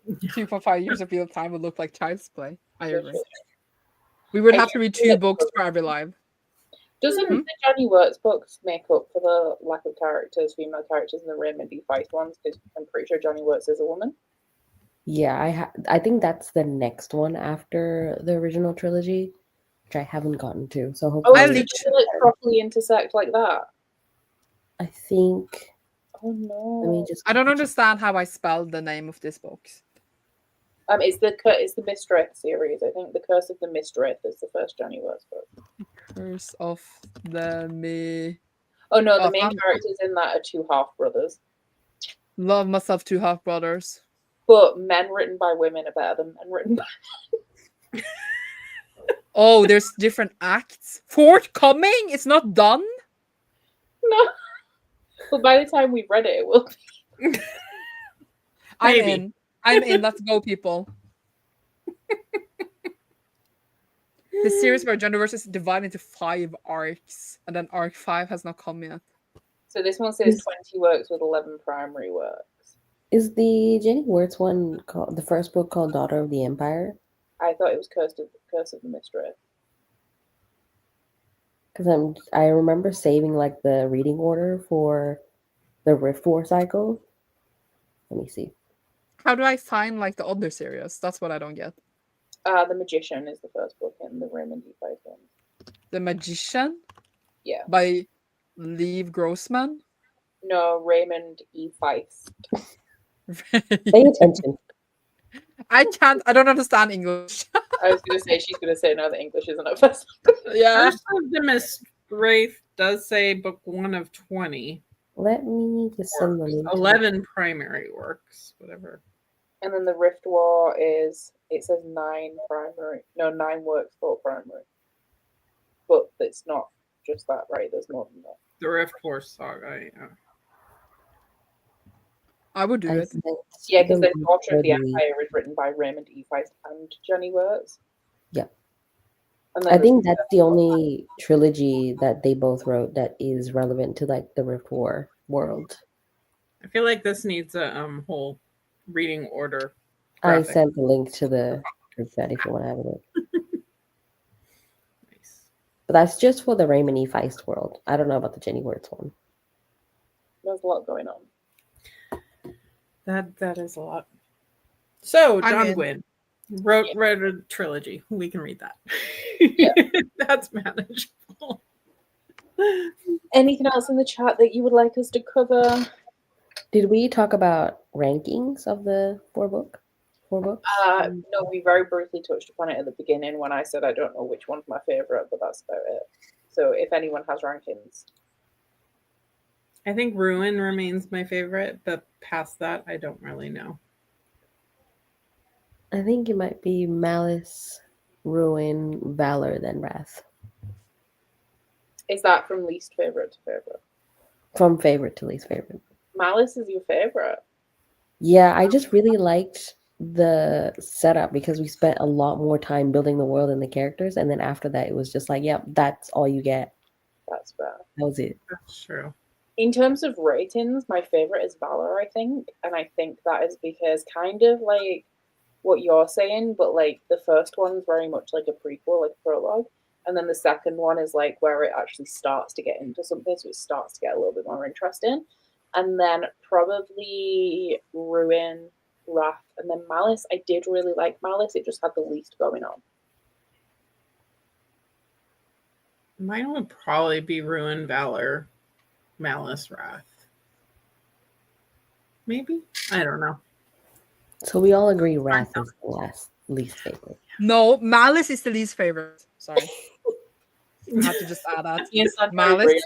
2.5 years of real time would look like child's play. I agree. We would have to read 2 books for every live. Doesn't the Johnny Wirtz books make up for the lack of female characters in the Raymond D. Feist ones? Because I'm pretty sure Johnny Wirtz is a woman. Yeah, I think that's the next one after the original trilogy, which I haven't gotten to. So hopefully, properly intersect like that. I think. Oh no! Let me just. I don't understand how I spelled the name of this book. It's the Mistress series. I think the Curse of the Mistress is the first Johnny Wirtz book. Curse of the Oh no, the main characters in that are 2 half brothers. Love myself 2 half brothers. But men written by women are better than men written by men. Oh, there's different acts. Forthcoming? It's not done? No. But by the time we've read it will be. I'm in. Let's go, people. The series where Genderverse is divided into 5 arcs, and then arc 5 has not come yet. So this one says 20 works with 11 primary works. Is the Jenny Wirtz one called the first book called Daughter of the Empire? I thought it was Curse of the Mistress. Because I remember saving like the reading order for the Rift War cycle. Let me see. How do I find like the other series? That's what I don't get. The Magician is the first book in the Raymond E. Feist one. The Magician? Yeah. By Lev Grossman? No, Raymond E. Feist. Pay attention. I don't understand English. I was going to say, she's going to say no, the English isn't her first. Yeah. First of the Miss Wraith does say book 1 of 20. Let me just send the link. 11 primary works, whatever. And then the Rift War it says 9 works for primary. But it's not just that, right? There's more than that. The Rift War saga, yeah. I would do it. Yeah, because the Daughter of the Empire is written by Raymond E. Feist and Jenny Wirtz. Yeah. And I think that's the only trilogy that they both wrote that is relevant to like the Rift War world. I feel like this needs a whole reading order. I graphic. sent the link to the group chat if you want to have a look. Nice. But that's just for the Raymond E. Feist world. I don't know about the Jenny Wirtz one. There's a lot going on. That is a lot. So I'm John in. Gwynne wrote a trilogy. We can read that. Yeah. That's manageable. Anything else in the chat that you would like us to cover? Did we talk about rankings of the four books? No, we very briefly touched upon it at the beginning when I said I don't know which one's my favorite, but that's about it. So if anyone has rankings. I think Ruin remains my favorite, but past that, I don't really know. I think it might be Malice, Ruin, Valor, then Wrath. Is that from least favorite to favorite? From favorite to least favorite. Malice is your favorite. Yeah, I just really liked the setup because we spent a lot more time building the world and the characters, and then after that, it was just like, yep, that's all you get. That's fair. That was it. That's true. In terms of ratings, my favorite is Valor, I think. And I think that is because kind of like what you're saying, but like the first one's very much like a prequel, like a prologue. And then the second one is like where it actually starts to get into something. So it starts to get a little bit more interesting. And then probably Ruin, Wrath, and then Malice. I did really like Malice. It just had the least going on. Mine would probably be Ruin, Valor, Malice, Wrath. Maybe? I don't know. So we all agree Wrath is the least favorite. No, Malice is the least favorite. Sorry. I have to just add that. Yes, I'm Malice very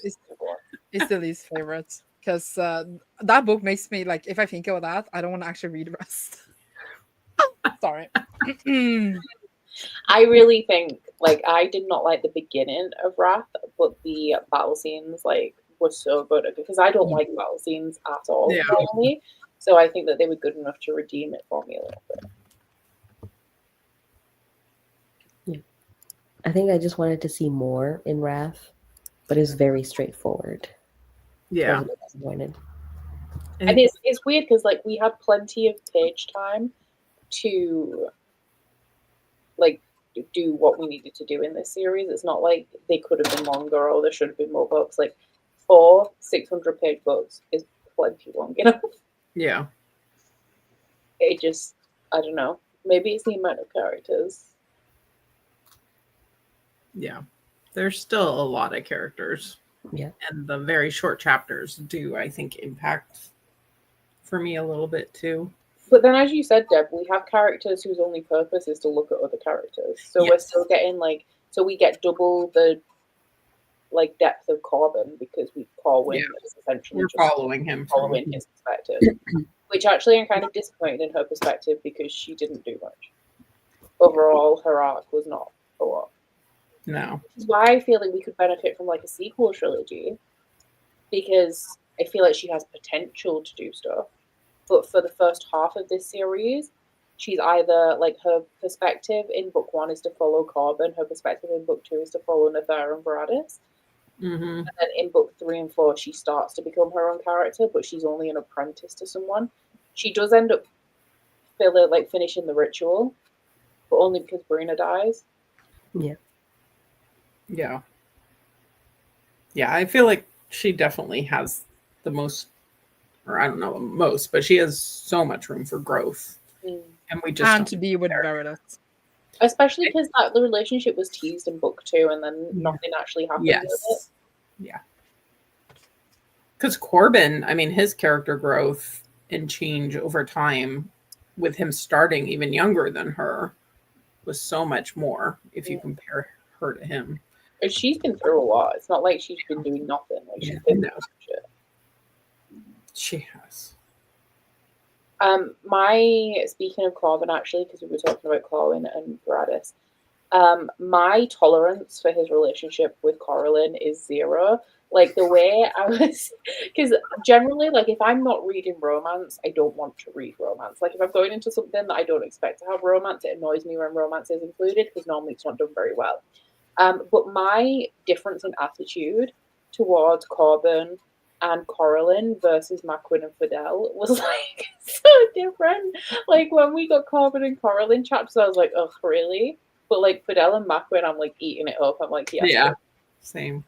is the least favorite. Because that book makes me, like, if I think about that, I don't want to actually read the rest. Sorry. I really think, like, I did not like the beginning of Wrath, but the battle scenes, like, were so good because I don't like battle scenes at all. Yeah. Normally. So I think that they were good enough to redeem it for me a little bit. Yeah. I think I just wanted to see more in Wrath, but it's very straightforward. Yeah. I was a bit disappointed. And it's weird because, like, we had plenty of page time to, like, do what we needed to do in this series. It's not like they could have been longer or there should have been more books. Like, 4 600-page books is plenty long enough. Yeah. It just, I don't know. Maybe it's the amount of characters. Yeah. There's still a lot of characters. Yeah. And the very short chapters do, I think, impact for me a little bit too. But then, as you said, Deb, we have characters whose only purpose is to look at other characters. So we're still getting, like, so we get double the, like, depth of Corbin because Corwin is essentially We're just following him. following his perspective. Which actually I'm kind of disappointed in her perspective because she didn't do much. Overall, her arc was not a lot. No. Which is why I feel like we could benefit from, like, a sequel trilogy because I feel like she has potential to do stuff. But for the first half of this series, she's either like her perspective in book 1 is to follow Corbin, her perspective in book 2 is to follow Nathar and Varadis. Mm-hmm. And then in book 3 and 4, she starts to become her own character, but she's only an apprentice to someone. She does end up finishing the ritual, but only because Brina dies. Yeah. Yeah. Yeah, I feel like she definitely has the most, or I don't know most, but she has so much room for growth. And we just And to be with Varadis. Especially because the relationship was teased in book 2 and then nothing actually happened with it. Yeah. Because Corbin, I mean, his character growth and change over time with him starting even younger than her was so much more if you compare her to him. She's been through a lot. It's not like she's been doing nothing. Like she's been through some shit. She has. Speaking of Corbin, actually, because we were talking about Corbin and Varadis, my tolerance for his relationship with Coralyn is 0. Like the way I was, because generally, like if I'm not reading romance, I don't want to read romance. Like if I'm going into something that I don't expect to have romance, it annoys me when romance is included because normally it's not done very well. But my difference in attitude towards Corbin and Coralyn versus Macquin and Fidel was like so different. Like when we got Corbin and Coralyn chapters, I was like, oh, really? But like Fidel and Macquin, I'm like eating it up. I'm like, yes, yeah, same.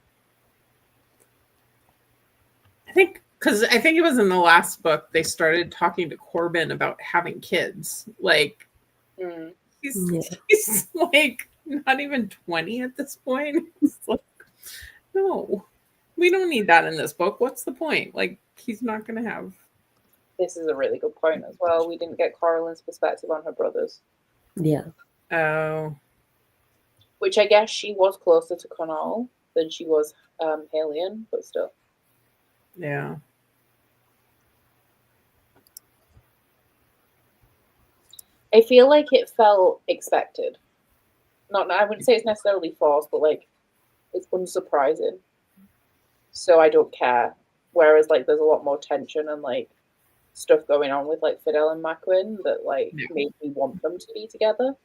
I think it was in the last book they started talking to Corbin about having kids. Like he's like not even 20 at this point. It's like, no, we don't need that in this book. What's the point? Like he's not going to have. This is a really good point as well. We didn't get Coralyn's perspective on her brothers. Yeah. Oh. Which I guess she was closer to Conal than she was Halion, but still. Yeah. I feel like it felt expected. I wouldn't say it's necessarily forced, but like it's unsurprising. So I don't care. Whereas like there's a lot more tension and like stuff going on with like Fidel and Macquin that like made me want them to be together.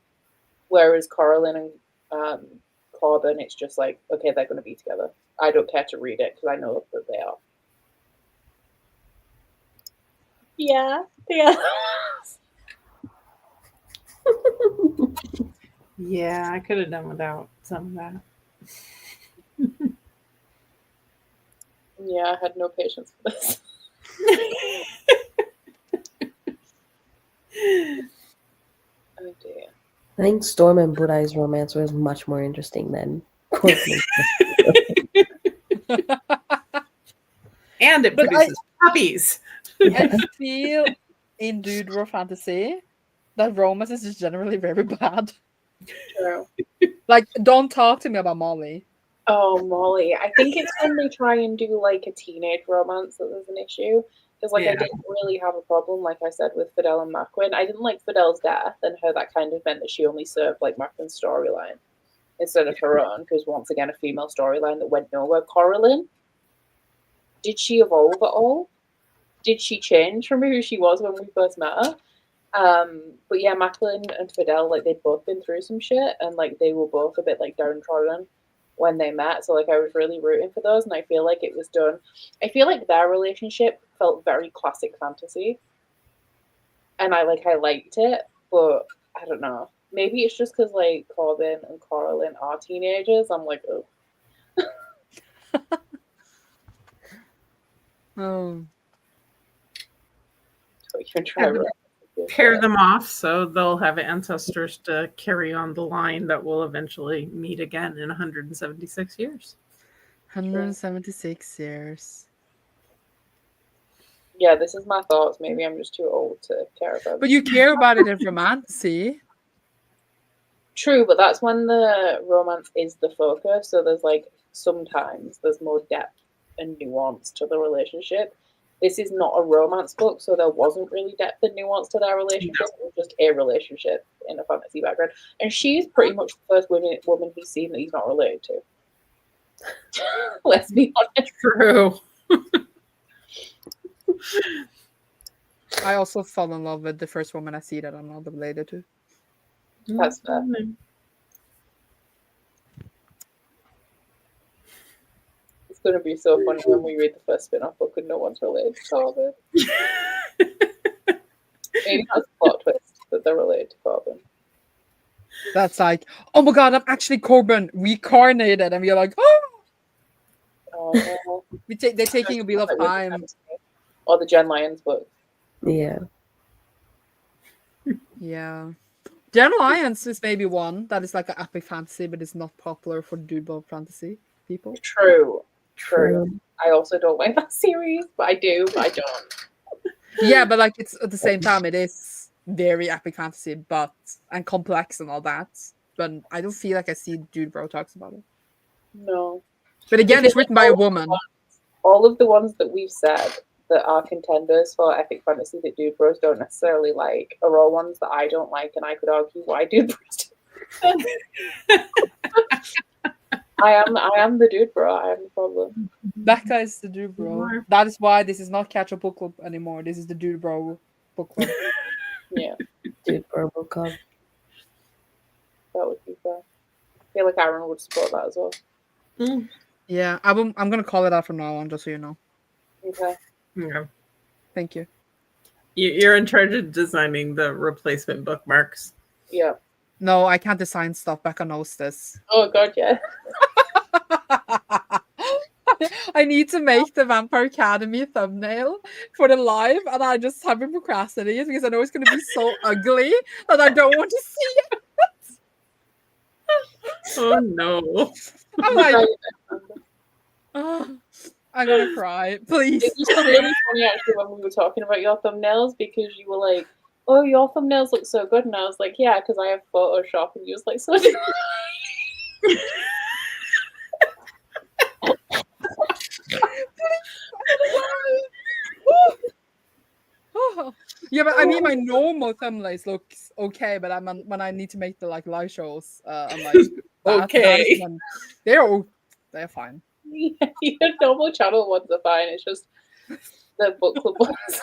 Whereas Coralyn and Corbin, it's just like, okay, they're going to be together. I don't care to read it because I know that they are. Yeah. Yeah, I could have done without some of that. Yeah, I had no patience for this. Oh dear. I think Storm and Budai's romance was much more interesting than Corbin. And it produces puppies. I feel in Dude Raw Fantasy that romance is just generally very bad. True. Like, don't talk to me about Molly. Oh, Molly. I think it's when they try and do like a teenage romance that there's an issue. Because like I didn't really have a problem, like I said, with Fidel and Macquin. I didn't like Fidel's death, and her that kind of meant that she only served like Macquin's storyline instead of her own, because once again a female storyline that went nowhere. Coralyn, did she evolve at all? Did she change from who she was when we first met her? But yeah, Macquin and Fidel, like they'd both been through some shit, and like they were both a bit like downtrodden when they met. So like I was really rooting for those, and I feel like it was done. I feel like their relationship felt very classic fantasy, and I liked it, but I don't know. Maybe it's just because like Corbin and Coralyn are teenagers. I'm like, oh. Oh. So you can try pair them off so they'll have ancestors to carry on the line that will eventually meet again in 176 years. 176 years. Yeah, this is my thoughts. Maybe I'm just too old to care about. But you care about it in romantasy. True, but that's when the romance is the focus. So there's like sometimes there's more depth and nuance to the relationship. This is not a romance book, so there wasn't really depth and nuance to their relationship. It was just a relationship in a fantasy background. And she's pretty much the first woman he's seen that he's not related to. Let's be honest. True. I also fall in love with the first woman I see that I'm not related to. That's fair. It's going to be so funny when we read the first spin-off book and no one's related to Corbin. Maybe that's a plot twist that they're related to Corbin. That's like, oh my god, I'm actually Corbin reincarnated, and we're like, oh. Oh, They're taking a bit of time. Or the Jen Lyons book. Yeah. Yeah. Jen Lyons is maybe one that is like an epic fantasy, but it's not popular for doodle fantasy people. True. I also don't like that series, but I do, but I don't. Yeah, but like it's at the same time, it is very epic fantasy, and complex and all that. But I don't feel like I see Dude Bro talks about it. No. But again, it's written by a woman. All of the ones that we've said that are contenders for epic fantasy that Dude Bros don't necessarily like are all ones that I don't like, and I could argue why Dude Bros don't. I am the Dude Bro. I am the problem. Becca is the Dude Bro. That is why this is not Catch Up Book Club anymore. This is the Dude Bro Book Club. Yeah. Dude Bro Book Club. That would be fair. I feel like Aaron would support that as well. Yeah, I'm gonna call it out from now on, just so you know. Okay. Yeah. Thank you. You're in charge of designing the replacement bookmarks. Yeah. No, I can't design stuff. Becca knows this. Oh god, yeah. I need to make the Vampire Academy thumbnail for the live, and I just have been procrastinating because I know it's going to be so ugly that I don't want to see it. Oh no. I'm like, oh, I'm going to cry. Please. It was really funny actually when we were talking about your thumbnails because you were like, oh, your thumbnails look so good. And I was like, yeah, because I have Photoshop. And you was like, so do I. Yeah, but I mean, my normal thumbnails looks okay, but when I need to make the like live shows, I'm like, okay, they're fine. Yeah, your normal channel ones are fine. It's just the book club ones.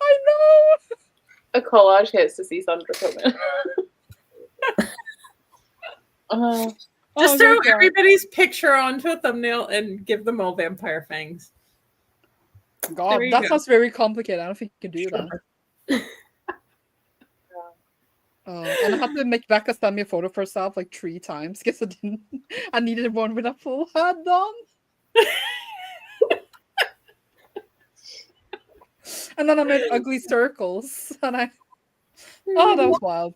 I know. A collage hits to see Sandra coming. Just throw everybody's picture onto a thumbnail and give them all vampire fangs. God, that sounds very complicated. I don't think you can do that. And I had to make Becca send me a photo of herself like 3 times because I needed one with a full head on. And then I made ugly circles, and that was wild.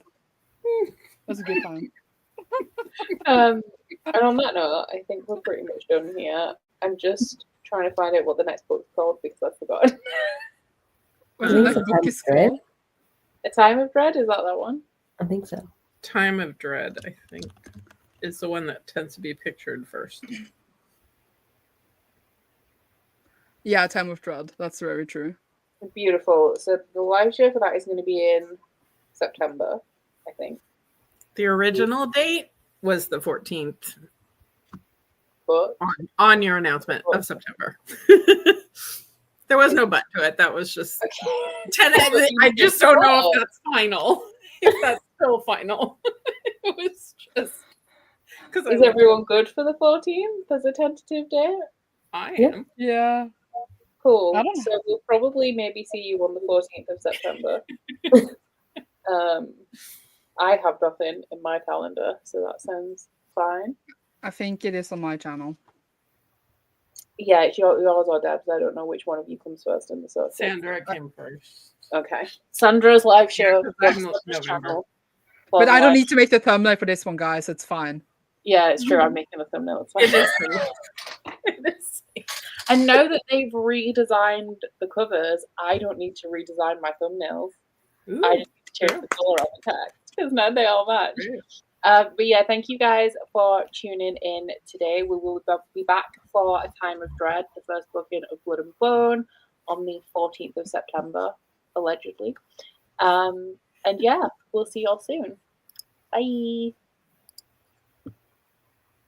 That was a good time. And on that note, I think we're pretty much done here. I'm just trying to find out what the next book's called because I've forgotten. What's the next book is called? A Time of Dread? Is that one? I think so. Time of Dread, I think, is the one that tends to be pictured first. Yeah, Time of Dread. That's very true. Beautiful. So the live show for that is going to be in September, I think. The original date was the 14th. But on your announcement of September. There was no but to it. That was just tentative. I just don't know if that's final. If that's still final. It was just because is everyone good for the 14th as a tentative date? I am. Yeah. Cool. So we'll probably maybe see you on the 14th of September. I have nothing in my calendar, so that sounds fine. I think it is on my channel. Yeah, it's yours or Deb's. I don't know which one of you comes first in the circle. Sandra came first. Okay. Sandra's live show. Channel. But I don't need to make the thumbnail for this one, guys. It's fine. Yeah, it's true. I'm making a thumbnail. It's fine. It is. And now that they've redesigned the covers, I don't need to redesign my thumbnails. Ooh, I just need to change the color of the text because now they all match. But yeah, thank you guys for tuning in today. We will be back for A Time of Dread, the first book in Of Blood and Bone, on the 14th of September, allegedly. And yeah, we'll see y'all soon. Bye.